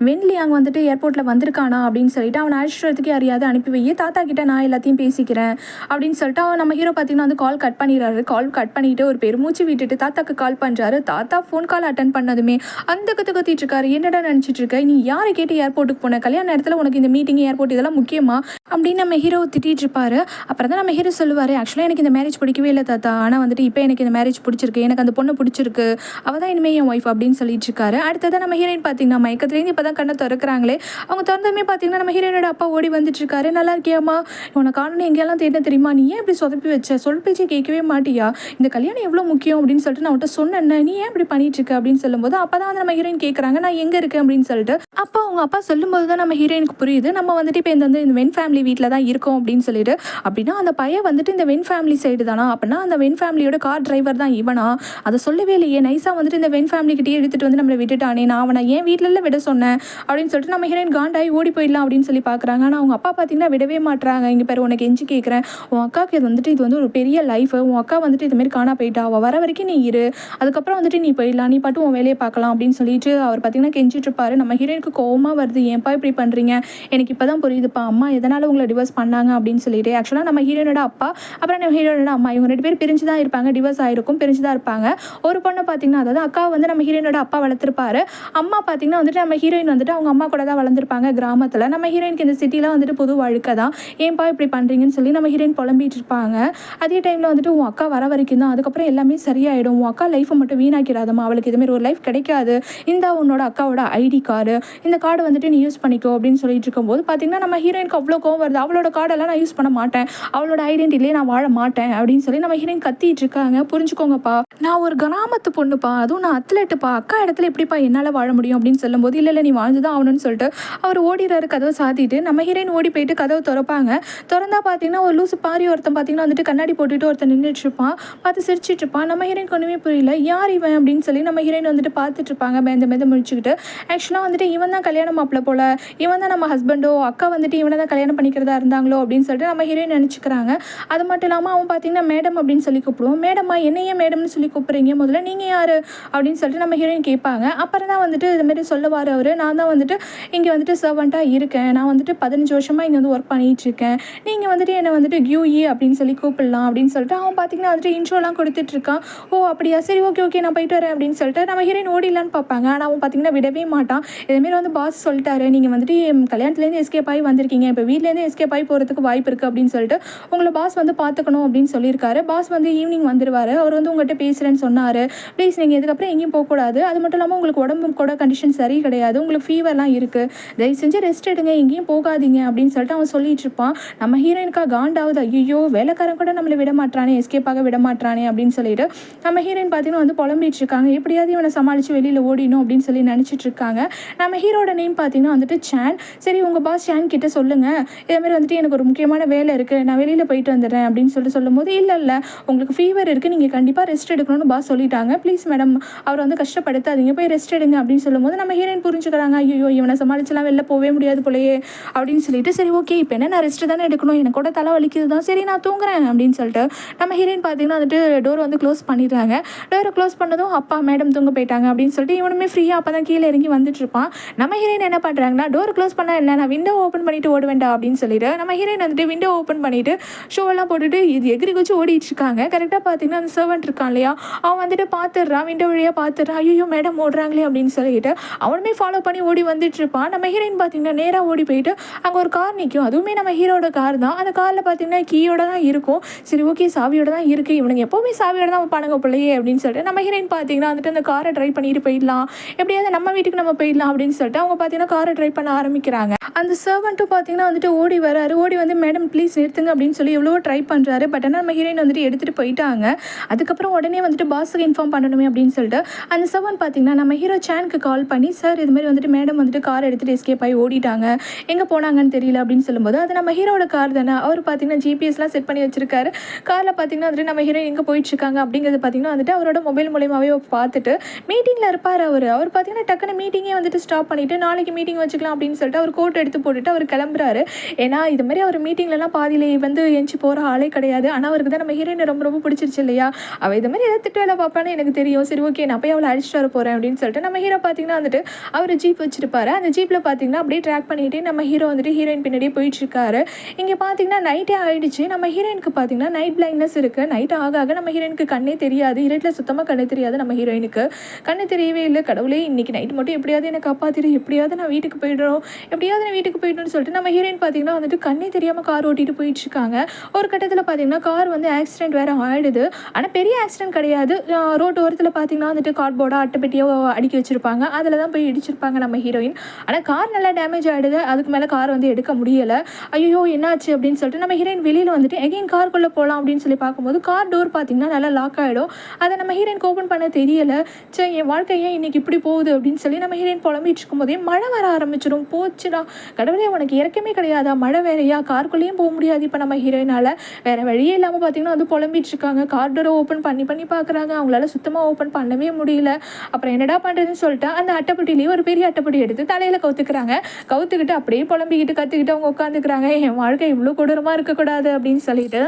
வென்லி அங்கே வந்துட்டு ஏர்போர்ட்டில் வந்திருக்கானா அப்படின்னு சொல்லிட்டு அவனை அழைச்சிட்டு யாரையாவது அனுப்பி வை, தாத்தா கிட்ட நான் எல்லாத்தையும் பேசிக்கிறேன் அப்படின்னு சொல்லிட்டு அவன் நம்ம ஹீரோ பார்த்தீங்கன்னா வந்து கால் கட் பண்ணிடுறாரு. கால் கட் பண்ணிட்டு ஒரு பெருமூச்சு விட்டுட்டு தாத்தாக்கு கால் பண்ணுறாரு. தாத்தா ஃபோன் கால் அட்டன் பண்ணதுமே அந்த கத்திட்டு இருக்காரு, என்னடா நினச்சிட்டு இருக்க, நீ யாரை கேட்டு ஏர்போர்ட்டுக்கு போன, கல்யாண நேரத்தில் உனக்கு இந்த மீட்டிங் ஏர்போர்ட் இதெல்லாம் முக்கியமா அப்படின்னு நம்ம ஹீரோ திட்டிட்டு இருப்பாரு. அப்புறம் தான் நம்ம ஹீரோ சொல்லுவார், ஆக்சுவலாக எனக்கு இந்த மேரேஜ் பிடிக்கவே இல்லை தாத்தா, ஆனால் வந்துட்டு இப்போ எனக்கு இந்த மேரேஜ் பிடிச்சிருக்கு, எனக்கு அந்த பொண்ணு பிடிச்சிருக்கு, அவள் தான் இனிமேல் என் ஒய்ஃப் அப்படின்னு சொல்லிட்டு இருக்காரு. அடுத்ததான் நம்ம ஹீரோயின் பார்த்தீங்கன்னா மயக்கத்துலேருந்து இப்போ தான் கண்ணை திறக்கிறாங்களே, அவங்க திறந்ததுமே பார்த்தீங்கன்னா நம்ம ஹீரோயினோட அப்பா ஓடி வந்துட்டு இருக்காரு. நல்லா இருக்கியாம்மா, உனக்கு காரணம் எங்கேயெல்லாம் தேட தெரியுமா, நீ ஏன் இப்படி சொதப்பி வச்ச, சொல் பேச்சே கேட்கவே மாட்டியா, இந்த கல்யாணம் எவ்வளோ முக்கியம் அப்படின்னு சொல்லிட்டு நான் அவன்கிட்ட சொன்னேன், நீ ஏன் இப்படி பண்ணிட்டு இருக்க அப்படின்னு சொல்லும்போது அப்போ தான் வந்து நம்ம ஹீரோயின் கேட்குறாங்க நான் எங்கே இருக்கேன் அப்படின்னு சொல்லிட்டு. அப்போ அவங்க அப்பா சொல்லும்போது தான் நம்ம ஹீரோயினுக்கு புரியுது, நம்ம வந்துட்டு இப்போ இந்த வென் ஃபேமிலி வீட்டில் தான் இருக்கோம் அப்படின்னு சொல்லிட்டு. அப்படின்னா அந்த பையன் வந்துட்டு இந்த வென் ஃபேமிலி சைடு தானா, அப்படின்னா அந்த வென் ஃபேமிலியோட கார் டிரைவர் தான் இவனா, அதை சொல்லவே இல்லையே, நைஸாக வந்துட்டு இந்த வென் ஃபேமிலிக்கிட்டே எடுத்துகிட்டு வந்து நம்மளை விட்டுட்டானே, நான் அவனை ஏன் வீட்டிலலாம் விட சொன்னேன் அப்படின்னு சொல்லிட்டு நம்ம ஹீரோயின் காண்டாகி ஓடி போயிடலாம் அப்படின்னு சொல்லி பார்க்குறாங்க. ஆனால் அவங்க அப்பா பார்த்தீங்கன்னா விடவே மாட்டுறாங்க. இங்கே பேர் உனக்கு எஞ்சி கேட்குறேன், உன் அக்காவுக்கு இது வந்து ஒரு பெரிய லைஃப், உன் அக்கா வந்துட்டு இதுமாரி காணா போயிட்டா, அவள் வர வரைக்கும் நீ இரு, அதுக்கப்புறம் வந்துட்டு நீ போயிடலாம், நீ பாட்டு உன் வேலையை பார்க்கலாம் அப்படின்னு சொல்லிட்டு அவர் பார்த்தீங்கன்னா கெஞ்சிட்டு இருப்பாரு. நம்ம ஹீரோயினுக்கு கோவமாக வருது, ஏன்ப்பா இப்படி பண்ணுறீங்க, எனக்கு இப்போ தான் புரியுதுப்பா அம்மா எதனால் உங்களை டிவோர்ஸ் பண்ணாங்க அப்படின்னு சொல்லிட்டு. ஆக்சுவலாக நம்ம ஹீரோயினோட அப்பா அப்புறம் நம்ம ஹீரோயினோட அம்மா இவங்க 2 பேர் பிரிஞ்சு தான் இருப்பாங்க, டிவோர்ஸ் ஆகிருக்கும், பிரிஞ்சு தான் இருப்பாங்க. ஒரு பொண்ணை பார்த்தீங்கன்னா அதாவது அக்கா வந்து நம்ம ஹீரோயினோட அப்பா வளர்த்துருப்பாரு. அம்மா பார்த்தீங்கன்னா வந்துட்டு நம்ம ஹீரோயின் வந்துட்டு அவங்க அம்மா கூட தான் வளர்ந்துருப்பாங்க கிராமத்தில். நம்ம ஹீரோயினுக்கு இந்த சிட்டியில் வந்துட்டு புது வாழ்க்கை தான், ஏன்பா இப்படி பண்ணுறீங்கன்னு சொல்லி நம்ம ஹீரோயின் புலம்பிட்டு இருப்பாங்க. அதே டைமில் வந்துட்டு உன் அக்கா வர வரைக்கும் தான், அதுக்கப்புறம் எல்லாமே சரியாயிடும், உன் அக்கா லைஃப்பை மட்டும் வீணாக்கிடாதம்மா, அவளுக்கு இதுமாரி ஒரு லைஃப் கிடைக்காது, இந்த உன்னோட அக்காவோட ஐடி கார்டு, இந்த கார்டு வந்துட்டு நீ யூஸ் பண்ணிக்கோ அப்படின்னு சொல்லிட்டு இருக்கும்போது பார்த்தீங்கன்னா நம்ம ஹீரோயினுக்கு அவ்வளோ கோவம் வருது, அவளோட கார்டெல்லாம் நான் யூஸ் பண்ண மாட்டேன், அவளோட ஐடென்டிட்டிலே நான் வாழ மாட்டேன் அப்படின்னு சொல்லி நம்ம ஹீரோயின் கத்திட்டு இருக்காங்க. புரிஞ்சுக்கோங்கப்பா, நான் ஒரு கிராமத்து பொண்ணுப்பா, அதுவும் நான் அத்லெட்டுப்பா, அக்கா இடத்துல எப்படிப்பா என்னால் வாழ முடியும் அப்படின்னு சொல்லும்போது இல்லை நீ வாழ்ந்து தான் ஆகணும்னு சொல்லிட்டு அவர் ஓடிறாரு கதவை சாத்திட்டு. நம்ம ஹீரோயின் ஓடி போயிட்டு கதவை திறப்பாங்க. திறந்தா பார்த்தீங்கன்னா ஒரு லூசு பாரி ஒருத்தன் பார்த்தீங்கன்னா வந்துட்டு கண்ணாடி போட்டுட்டு ஒருத்தன் நின்றுட்டு இருப்பான், பார்த்து சிரிச்சிட்டு இருப்பான். நம்ம ஹீரோயின் ஒன்றுமே புரியல, யார் இவன் அப்படின்னு சொல்லி நம்ம ஹீரோயின் வந்துட்டு பார்த்துட்டு இருப்பாங்க மேந்த முடிச்சுக்கிட்டு. ஆக்சுவலாக வந்துட்டு இவன் தான் கல்யாணம் மாப்பிள்ள போல, இவன் தான் நம்ம ஹஸ்பண்டோ, அக்கா வந்துட்டு இவனை தான் கல்யாணம் பண்ணிக்கிறதா இருந்தாங்களோ அப்படின்னு சொல்லிட்டு நம்ம ஹீரோயின் நினச்சிக்கிறாங்க. அது மட்டும் இல்லாமல் அவன் பார்த்தீங்கன்னா மேடம் அப்படின்னு சொல்லி கூப்பிடுவோம். மேடம்மா என்னையே மேடம்னு சொல்லி கூப்பிட்றீங்க, முதல்ல நீங்கள் யார் அப்படின்னு சொல்லிட்டு நம்ம ஹீரோயின் கேட்பாங்க. அப்புறம் தான் வந்துட்டு இதுமாரி சொல்லுவார் அவர், நான் தான் வந்துட்டு இங்கே வந்துட்டு சர்வெண்ட்டாக இருக்கேன், நான் வந்துட்டு 15 வருஷமாக இங்கே வந்து ஒர்க் பண்ணிகிட்ருக்கேன், நீங்கள் வந்துட்டு என்னை வந்துட்டு கியூஇ அப்படின்னு சொல்லி கூப்பிடலாம் அப்படின்னு சொல்லிட்டு அவன் பார்த்தீங்கன்னா வந்துட்டு இன்ட்ரோலாம் கொடுத்துட்ருக்கான். ஓ அப்படியா, சரி ஓகே நான் போயிட்டு வரேன் அப்படின்னு சொல்லிட்டு நம்ம ஹீரோயின் ஓடிலான்னு பார்ப்பாங்க. ஆனால் அவன் பார்த்தீங்கன்னா விடவே மாட்டான். இதுமாரி வந்து பாஸ் சொல்லிட்டாரு, நீங்கள் வந்துட்டு கல்யாணத்துலேருந்து எஸ்கேப் ஆகி வந்திருக்கீங்க, இப்போ வீட்லேருந்து எஸ்கேப் ஆகி போகிறதுக்கு வாய்ப்பு இருக்குது அப்படின்னு சொல்லிட்டு உங்களை பாஸ் வந்து பார்த்துக்கணும் அப்படின்னு சொல்லியிருக்காரு. பாஸ் வந்து ஈவினிங் வந்துடுவார். அவர் வந்து உங்கள்கிட்ட பேசுகிறேன்னு சொன்னார், ப்ளீஸ் நீங்கள் இதுக்கப்புறம் எங்கேயும் போகக்கூடாது, அது மட்டும் இல்லாமல் உங்களுக்கு உடம்பு கூட கண்டிஷன் சரி கிடையாது, உங்களுக்கு ஃபீவர்லாம் இருக்குது, தயவு செஞ்சு ரெஸ்ட் எடுங்க, எங்கேயும் போகாதீங்க அப்படின்னு சொல்லிட்டு அவன் சொல்லிட்டு இருப்பான். நம்ம ஹீரோயினுக்காக காண்டாவது, ஐயோ வேலைக்காரன் கூட நம்மளை விட மாட்டானே, எஸ்கேப்பாக விட மாட்டானே அப்படின்னு சொல்லிட்டு நம்ம ஹீரோயின் பார்த்தீங்கன்னா வந்து புலம்பிட்டு இருக்காங்க. எப்படியாவது இவனை சமாளித்து வெளியில் ஓடிணும் அப்படின்னு சொல்லி நினச்சிட்டு இருக்காங்க. நம்ம ஹீரோட நேம் பார்த்தீங்கன்னா வந்துட்டு சான். சரி உங்கள் பாஸ் சான் கிட்ட சொல்லுங்கள், இதேமாதிரி வந்துட்டு எனக்கு ஒரு முக்கியமான வேலை இருக்குது, நான் வெளியில் போயிட்டு வந்துடுறேன் அப்படின்னு சொல்லும்போது, இல்லை உங்களுக்கு ஃபீவர் இருக்குது, நீங்கள் கண்டிப்பாக ரெஸ்ட் எடுக்கணும்னு பாஸ் சொல்லிட்டாங்க, ப்ளீஸ் மேடம் அவரை வந்து கஷ்டப்படுத்தாதீங்க, போய் ரெஸ்ட் எடுங்க அப்படின்னு சொல்லும்போது நம்ம ஹீரோயின் புரிஞ்சுக்கிறாங்க. ஐயோ இவனை சமாளிச்சலாம் வெளில போகவே முடியாது போலயே அப்படின்னு சொல்லிட்டு, சரி ஓகே இப்போ என்ன நான் ரெஸ்ட்டு தானே எடுக்கணும், எனக்கு கூட தலை வலிக்குது தான், சரி நான் தூங்குறேன் அப்படின்னு சொல்லிட்டு நம்ம ஹீரோயின் பார்த்தீங்கன்னா வந்துட்டு டோர் வந்து க்ளோஸ் பண்ணிடுறாங்க. டோரை க்ளோஸ் பண்ணதும் அப்பா மேடம் தூங்க போயிட்டாங்க அப்படின்னு சொல்லிட்டு இவனுமே ஃப்ரீயாக அப்போ தான் கீழே இறங்கி வந்துட்டு இருப்பான். நம்ம ஹீரோயின் என்ன பண்ணுறாங்கன்னா, டோர் க்ளோஸ் பண்ணால் இல்லை நான் விண்டோ ஓப்பன் பண்ணிட்டு ஓட வேண்டாம் அப்படின்னு சொல்லிட்டு நம்ம ஹீரோயின் வந்துட்டு விண்டோ ஓப்பன் பண்ணிட்டு ஷோவெல்லாம் போட்டுட்டு இது எகிரி குச்சி ஓடிட்டு இருக்காங்க. கரெக்டாக பார்த்தீங்கன்னா அந்த சர்வெண்ட் இருக்கான் இல்லையா, அவன் வந்துட்டு பார்த்துடுறான், விண்டோ வழியாக பார்த்துடுறான், ஐயோ மேடம் ஓடுறாங்களே அப்படின்னு சொல்லிட்டு அவனுமே ஃபாலோ பண்ணி ஓடி வந்துட்டு இருப்பான். நம்ம ஹீரோயின் பார்த்தீங்கன்னா நேராக ஓடி போயிட்டு அங்கே ஒரு கார் நிற்கும், அதுவுமே நம்ம ஹீரோட கார் தான். அந்த காரில் பார்த்தீங்கன்னா கீயோட தான் இருக்கும். சரி ஓகே சாவியோட தான் இருக்குது, இவனுங்க எப்போவுமே சாவியோட தான் பானுங்க பிள்ளையே அப்படின்னு சொல்லிட்டு நம்ம ஹீரோயின் பார்த்தீங்கன்னா வந்துட்டு அந்த காரை ட்ரை பண்ணிட்டு போயிடலாம், எப்படியாவது நம்ம வீட்டுக்கு நம்ம போயிடலாம் அப்படின்னு சொல்லிட்டு அவங்க பார்த்தீங்கன்னா காரை ட்ரை பண்ண ஆரம்பிக்கிறாங்க. அந்த சர்வெண்ட்டும் பார்த்தீங்கன்னா வந்துட்டு ஓடி வராரு, ஓடி வந்து மேடம் ப்ளீஸ் நிறுத்துங்க அப்படின்னு சொல்லி எவ்வளோ ட்ரை பண்ணுறாரு. பட் ஆனால் நம்ம ஹீரோயின் வந்துட்டு எடுத்துகிட்டு போயிட்டாங்க. அதுக்கப்புறம் உடனே வந்துட்டு பாஸுக்கு இன்ஃபார்ம் பண்ணணுமே அப்படின்னு சொல்லிட்டு அந்த சர்வெண்ட் பார்த்தீங்கன்னா நம்ம ஹீரோ சானுக்கு கால் பண்ணி, சார் இதுமாதிரி வந்துட்டு மேடம் வந்துட்டு கார் எடுத்துகிட்டு எஸ்கேப் ஆகி ஓடிட்டாங்க, எங்கே போனாங்கன்னு தெரியல அப்படின்னு சொல்லும்போது, அது நம்ம ஹீரோட கார் தானே, அவர் பார்த்தீங்கன்னா ஜிபிஎஸ்லாம் செட் பண்ணி வச்சிருக்காரு, காரில் பார்த்தீங்கன்னா வந்துட்டு நம்ம ஹீரோயின் எங்கே போயிட்டுருக்காங்க அப்படிங்கிறது பார்த்தீங்கன்னா வந்துட்டு அவரோட மொபைல் மூலியமாகவே பார்த்துட்டு மீட்டிங்கில் இருப்பார். அவர் பார்த்தீங்கன்னா டக்குன்னு மீட்டிங்கே வந்துட்டு ஸ்டாப் பண்ணிவிட்டு நாளைக்கு மீட்டிங் வச்சுக்கலாம் அப்படின்னு சொல்லிட்டு அவர் கோட் எடுத்து போட்டுட்டு அவர் கிளம்புறாரு. ஏன்னா இது மாதிரி அவர் மீட்டிங்லலாம் பாதியிலே வந்து எஞ்சி போகிற ஆளே கிடையாது. ஆனால் அவருக்கு தான் நம்ம ஹீரோயின் ரொம்ப ரொம்ப பிடிச்சிருச்சு இல்லையா, அவள் இது மாதிரி எதாவது திட்டு வேலை பார்ப்பான்னு எனக்கு தெரியும், சரி ஓகே நான் போய் அவளை அடிச்சுட்டு வர போகிறேன் அப்படின்னு சொல்லிட்டு நம்ம ஹீரோ பார்த்தீங்கன்னா வந்துட்டு அவர் ஜீப் வச்சிருப்பாரு. அந்த ஜீப்பில் பார்த்தீங்கன்னா அப்படியே ட்ராக் பண்ணிட்டு நம்ம ஹீரோ வந்துட்டு ஹீரோயின் பின்னாடியே போயிட்டுருக்காரு. இங்கே பார்த்தீங்கன்னா நைட்டே ஆகிடுச்சு. நம்ம ஹீரோயினுக்கு பார்த்தீங்கன்னா நைட் பிளைண்ட்னஸ் இருக்குது. நைட் ஆக ஆக நம்ம ஹீரோயினுக்கு கண்ணே தெரியாது, இருட்டில் சுத்தமாக கண்ணே தெரியாது. நம்ம ஹீரோயினுக்கு கண்ணு தெரியவே இல்லை. கடவுளே இன்றைக்கி நைட் மட்டும் எப்படியாவது எனக்கு காப்பாற்றிடு, எப்படியாவது நான் வீட்டுக்கு போய்டணும், எப்படியாவது நான் வீட்டுக்கு போய்டணும்னு சொல்லிட்டு நம்ம ஹீரோயின் பார்த்தீங்கன்னா வந்துட்டு கண்ணே தெரியாமல் கார் ஓட்டிகிட்டு போயிட்டுருக்காங்க. ஒரு கட்டத்தில் பார்த்தீங்கன்னா கார் வந்து ஆக்சிடென்ட் வேறு ஆகிடுது. ஆனால் பெரிய ஆக்சிடென்ட் கிடையாது. ரோட்டு ஓரத்தில் பார்த்தீங்கன்னா வந்துட்டு கார்ட்போர்டாக அட்டைப்பெட்டியோ அடுக்கி வச்சுருப்பாங்க, அதில் தான் போய் இடிச்சிருப்பாங்க நம்ம ஹீரோயின். ஆனால் கார் நல்லா டேமேஜ் ஆகிடுது. அதுக்கு மேலே கார் வந்து எடுக்க முடியலை. ஐயோ என்னாச்சு அப்படின்னு சொல்லிட்டு நம்ம ஹீரோயின் வெளியில் வந்துட்டு எகைன் காருக்குள்ளே போகலாம் அப்படின்னு சொல்லி பார்க்கும்போது கார் டோர் பார்த்தீங்கன்னா நல்லா லாக் ஆகிடும். அதை நம்ம ஹீரோயினுக்கு ஓப்பன் பண்ண தெரியலை. சரி என் வாழ்க்கை ஏன் இன்றைக்கி இப்படி போகுது அப்படின்னு சொல்லி நம்ம ஹீரோயின் புலம்பிட்டு இருக்கும்போதே மழை வர ஆரம்பிச்சிடும். போச்சுடா கடவுளே உனக்கு இறக்கமே கிடையாதா, மழை வேறையா, காருக்குள்ளேயும் போக முடியாது இப்போ நம்ம ஹீரோயினால். வேறு வழியே இல்லாமல் பார்த்தீங்கன்னா வந்து புலம்பிட்டு இருக்காங்க. கார் டோரை ஓப்பன் பண்ணி பார்க்குறாங்க, அவங்களால சுத்தமாக ஓப்பன் பண்ணவே முடியல. அப்புறம் என்னடா பண்ணுறதுன்னு சொல்லிட்டு அந்த அட்டைப்பட்டிலேயே ஒரு பெரிய அட்டைப்பட்டி எடுத்து தலையில் கவுத்துக்கிறாங்க. கவுத்துக்கிட்டு அப்படியே புலம்பிக்கிட்டு கற்றுக்கிட்டு அவங்க உட்காந்துக்கிறாங்க. என் வாழ்க்கை இவ்வளோ கொடூரமாக இருக்கக்கூடாது அப்படின்னு சொல்லிட்டு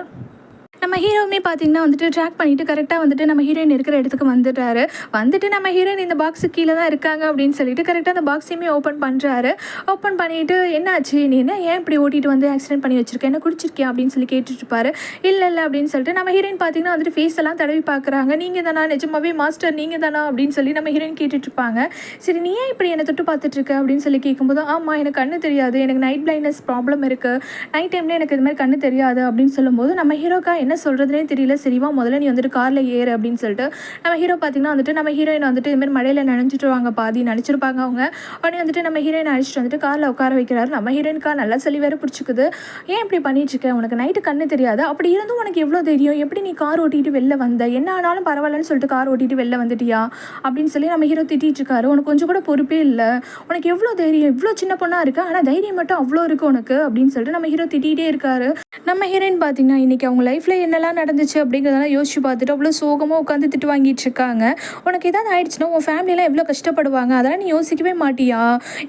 நம்ம ஹீரோவுமே பார்த்தீங்கன்னா வந்துட்டு ட்ராக் பண்ணிவிட்டு கரெக்டாக வந்துட்டு நம்ம ஹீரோயின் இருக்கிற இடத்துக்கு வந்துடுறாரு. வந்துட்டு நம்ம ஹீரோயின் இந்த பாக்ஸு கீழே தான் இருக்காங்க அப்படின்னு சொல்லிட்டு கரெக்டாக அந்த பாக்ஸையுமே ஓப்பன் பண்ணுறாரு. ஓப்பன் பண்ணிவிட்டு என்னாச்சு, நீ என்ன ஏன் இப்படி ஓட்டிகிட்டு வந்து ஆக்சிடென்ட் பண்ணி வச்சிருக்கேன், என்ன குடிச்சிருக்கியா அப்படின்னு சொல்லி கேட்டுட்ருப்பாரு. இல்லை அப்படின்னு சொல்லிட்டு நம்ம ஹீரோயின் பார்த்தீங்கன்னா வந்துட்டு ஃபேஸ் எல்லாம் தடவி பார்க்குறாங்க. நீங்கள் தானா, நிஜமாவே மாஸ்டர் நீங்கள் தானா அப்படின்னு சொல்லி நம்ம ஹீரோயின் கேட்டுட்ருப்பாங்க. சரி நீ ஏன் இப்படி என்னை தொட்டு பார்த்துட்ருக்க அப்படின்னு சொல்லி கேட்கும்போது, ஆமாம் எனக்கு கண்ணு தெரியாது, எனக்கு நைட் பிளைண்ட்னஸ் ப்ராப்ளம் இருக்குது, நைட் டைமில் எனக்கு இது மாதிரி கண்ணு தெரியாது அப்படின்னு சொல்லும்போது நம்ம ஹீரோக்கா என்ன சொல்கிறதுனே தெரியல. சரிவா முதல்ல நீ வந்துட்டு காரில் ஏறு அப்படின்னு சொல்லிட்டு நம்ம ஹீரோ பார்த்தீங்கன்னா வந்துட்டு நம்ம ஹீரோயின் வந்துட்டு இதுமாதிரி மழையில் நனைஞ்சிட்டுருவாங்க, பாதி நினச்சிருப்பாங்க அவங்க. உடனே வந்துட்டு நம்ம ஹீரோயின் அழைச்சிட்டு வந்துட்டு காரில் உட்கார வைக்கிறாரு. நம்ம ஹீரோயினுக்கா நல்லா சளி வேறு பிடிச்சிக்குது. ஏன் இப்படி பண்ணிட்டுருக்க, உனக்கு நைட்டு கண்ணு தெரியாது, அப்படி இருந்தும் உனக்கு எவ்வளோ தெரியும், எப்படி நீ கார் ஓட்டிகிட்டு வெளில வந்த, என்ன ஆனாலும் பரவாயில்லன்னு சொல்லிட்டு கார் ஓட்டிகிட்டு வெளில வந்துட்டியா அப்படின்னு சொல்லி நம்ம ஹீரோ திட்டிகிட்ருக்காரு. உனக்கு கொஞ்சம் கூட பொறுப்பே இல்லை, உனக்கு எவ்வளோ தைரியம், இவ்வளோ சின்ன பொண்ணாக இருக்குது ஆனால் தைரியம் மட்டும் அவ்வளோ இருக்குது உனக்கு அப்படின்னு சொல்லிட்டு நம்ம ஹீரோ திட்டிகிட்டே இருக்காரு. நம்ம ஹீரோயின் பார்த்தீங்கன்னா இன்றைக்கி அவங்க லைஃப்பில் என்னெல்லாம் நடந்துச்சு அப்படிங்கிறதெல்லாம் யோசிச்சு பார்த்துட்டு அவ்வளோ சோகமாக உட்காந்து திட்டு வாங்கிட்டு இருக்காங்க. உனக்கு எதாவது ஆயிடுச்சுன்னா உன் ஃபேமிலியெலாம் எவ்வளோ கஷ்டப்படுவாங்க, அதெல்லாம் நீ யோசிக்கவே மாட்டியா,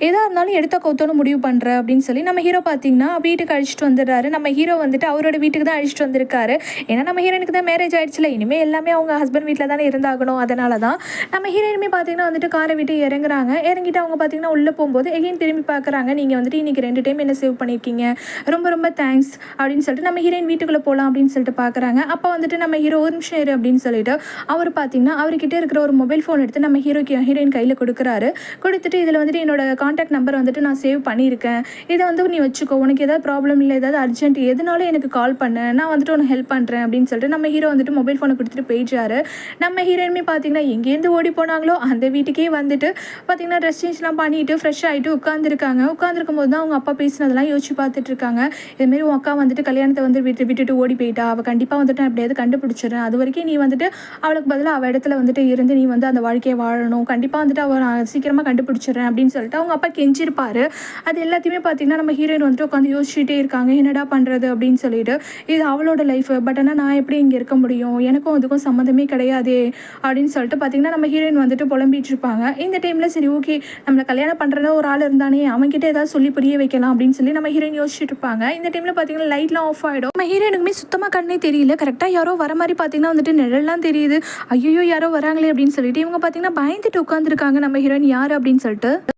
எதாக இருந்தாலும் எடுத்த கவுத்தோன்னு முடிவு பண்ணுற அப்படின்னு சொல்லி நம்ம ஹீரோ பார்த்தீங்கன்னா வீட்டுக்கு அழைச்சிட்டு வந்துடுறாரு. நம்ம ஹீரோ வந்துட்டு அவரோட வீட்டுக்கு தான் அழைச்சிட்டு வந்திருக்காரு. ஏன்னா நம்ம ஹீரோனுக்கு தான் மேரேஜ் ஆகிடுச்சுல, இனிமேல் எல்லாமே அவங்க ஹஸ்பண்ட் வீட்டில் தானே இருந்தாகணும். அதனால தான் நம்ம ஹீரோயினுமே பார்த்தீங்கன்னா வந்துட்டு காரை விட்டு இறங்குறாங்க. இறங்கிட்டு அவங்க பார்த்தீங்கன்னா உள்ளே போகும்போது எகைன் திரும்பி பார்க்குறாங்க. நீங்கள் வந்துட்டு இன்றைக்கி 2 டைம் என்ன சேவ் பண்ணியிருக்கீங்க, ரொம்ப ரொம்ப தேங்க்ஸ் அப்படின்னு சொல்லிட்டு நம்ம ஹீரோயின் வீட்டுக்குள்ளே போகலாம் அப்படின்னு சொல்லிட்டு பார்க்குறாங்க. அப்போ வந்துட்டு நம்ம ஹீரோ ஒரு நிமிஷம் இரு அப்படின்னு சொல்லிட்டு அவர் பார்த்தீங்கன்னா அவர்கிட்ட இருக்கிற ஒரு மொபைல் ஃபோன் எடுத்து நம்ம ஹீரோயின் கையில் கொடுக்குறாரு. கொடுத்துட்டு இதில் வந்துட்டு என்னோட காண்டாக்ட் நம்பர் வந்துட்டு நான் சேவ் பண்ணியிருக்கேன், இதை வந்து நீ வச்சுக்கோ, உனக்கு ஏதாவது ப்ராப்ளம் இல்லை, ஏதாவது அர்ஜென்ட் எதுனாலும் எனக்கு கால் பண்ணு, நான் வந்துட்டு உனக்கு ஹெல்ப் பண்ணுறேன் அப்படின்னு சொல்லிட்டு நம்ம ஹீரோ வந்துட்டு மொபைல் ஃபோனை கொடுத்துட்டு போயிடுறாரு. நம்ம ஹீரோயினுமே பார்த்தீங்கன்னா எங்கேருந்து ஓடி போனாங்களோ அந்த வீட்டுக்கே வந்துட்டு பார்த்தீங்கன்னா ட்ரெஸ் சேஞ்ச்லாம் பண்ணிட்டு ஃப்ரெஷ் ஆகிட்டு உட்காந்துருக்காங்க. உட்காந்துருக்கும் போது தான் அவங்க அப்பா பேசினதெல்லாம் யோசிச்சு பார்த்துட்டு இருக்காங்க. இதுமாரி உன் அக்கா வந்துட்டு கல்யாணத்தை வந்து விட்டுட்டு ஓடி போயிட்டா, அவள் கண்டிப்பாக வந்துட்டு நான் எப்படியாவது கண்டுபிடிச்சிடுறேன். அது வரைக்கும் நீ வந்துட்டு அவளுக்கு பதிலாக அவள் இடத்துல வந்துட்டு இருந்து நீ வந்து அந்த வாழ்க்கையை வாழணும். கண்டிப்பாக வந்துட்டு அவள் நான் சீக்கிரமாக கண்டுபிடிச்சிடுறேன் அப்படின்னு சொல்லிட்டு அவங்க அப்பா கெஞ்சிருப்பாரு. அது எல்லாத்தையுமே பார்த்தீங்கன்னா நம்ம ஹீரோயின் வந்துட்டு உட்காந்து யோசிச்சுட்டே இருக்காங்க. என்னடா பண்ணுறது அப்படின்னு சொல்லிட்டு. இது அவளோட லைஃப். பட் ஆனால் நான் எப்படி இங்கே இருக்க முடியும்? எனக்கும் அதுக்கும் சம்மந்தமே கிடையாதே அப்படின்னு சொல்லிட்டு பார்த்தீங்கன்னா நம்ம ஹீரோயின் வந்துட்டு புலம்பிட்டு இருப்பாங்க. இந்த டைமில் சரி ஓகே நம்மளை கல்யாணம் பண்ணுறதா ஒரு ஆள் இருந்தானே அவன்கிட்ட ஏதாவது சொல்லி புரிய வைக்கலாம் அப்படின்னு சொல்லி நம்ம ஹீரோயின் யோசிச்சுட்டு இருப்பாங்க. இந்த டைமில் பார்த்தீங்கன்னா லைட்லாம் ஆஃப் ஆகிடும். நம்ம ஹீரோயினுக்குமே சுத்தமாக கண்ணே தெரியல. கரெக்டாக யாரோ வர மாதிரி பார்த்தீங்கன்னா வந்துட்டு நிழல்லாம் தெரியுது. ஐயோ யாரோ வராங்களே அப்படின்னு சொல்லிட்டு இவங்க பார்த்தீங்கன்னா பயந்துட்டு உட்காந்துருக்காங்க. நம்ம ஹீரோயின் யார் அப்படின்னு சொல்லிட்டு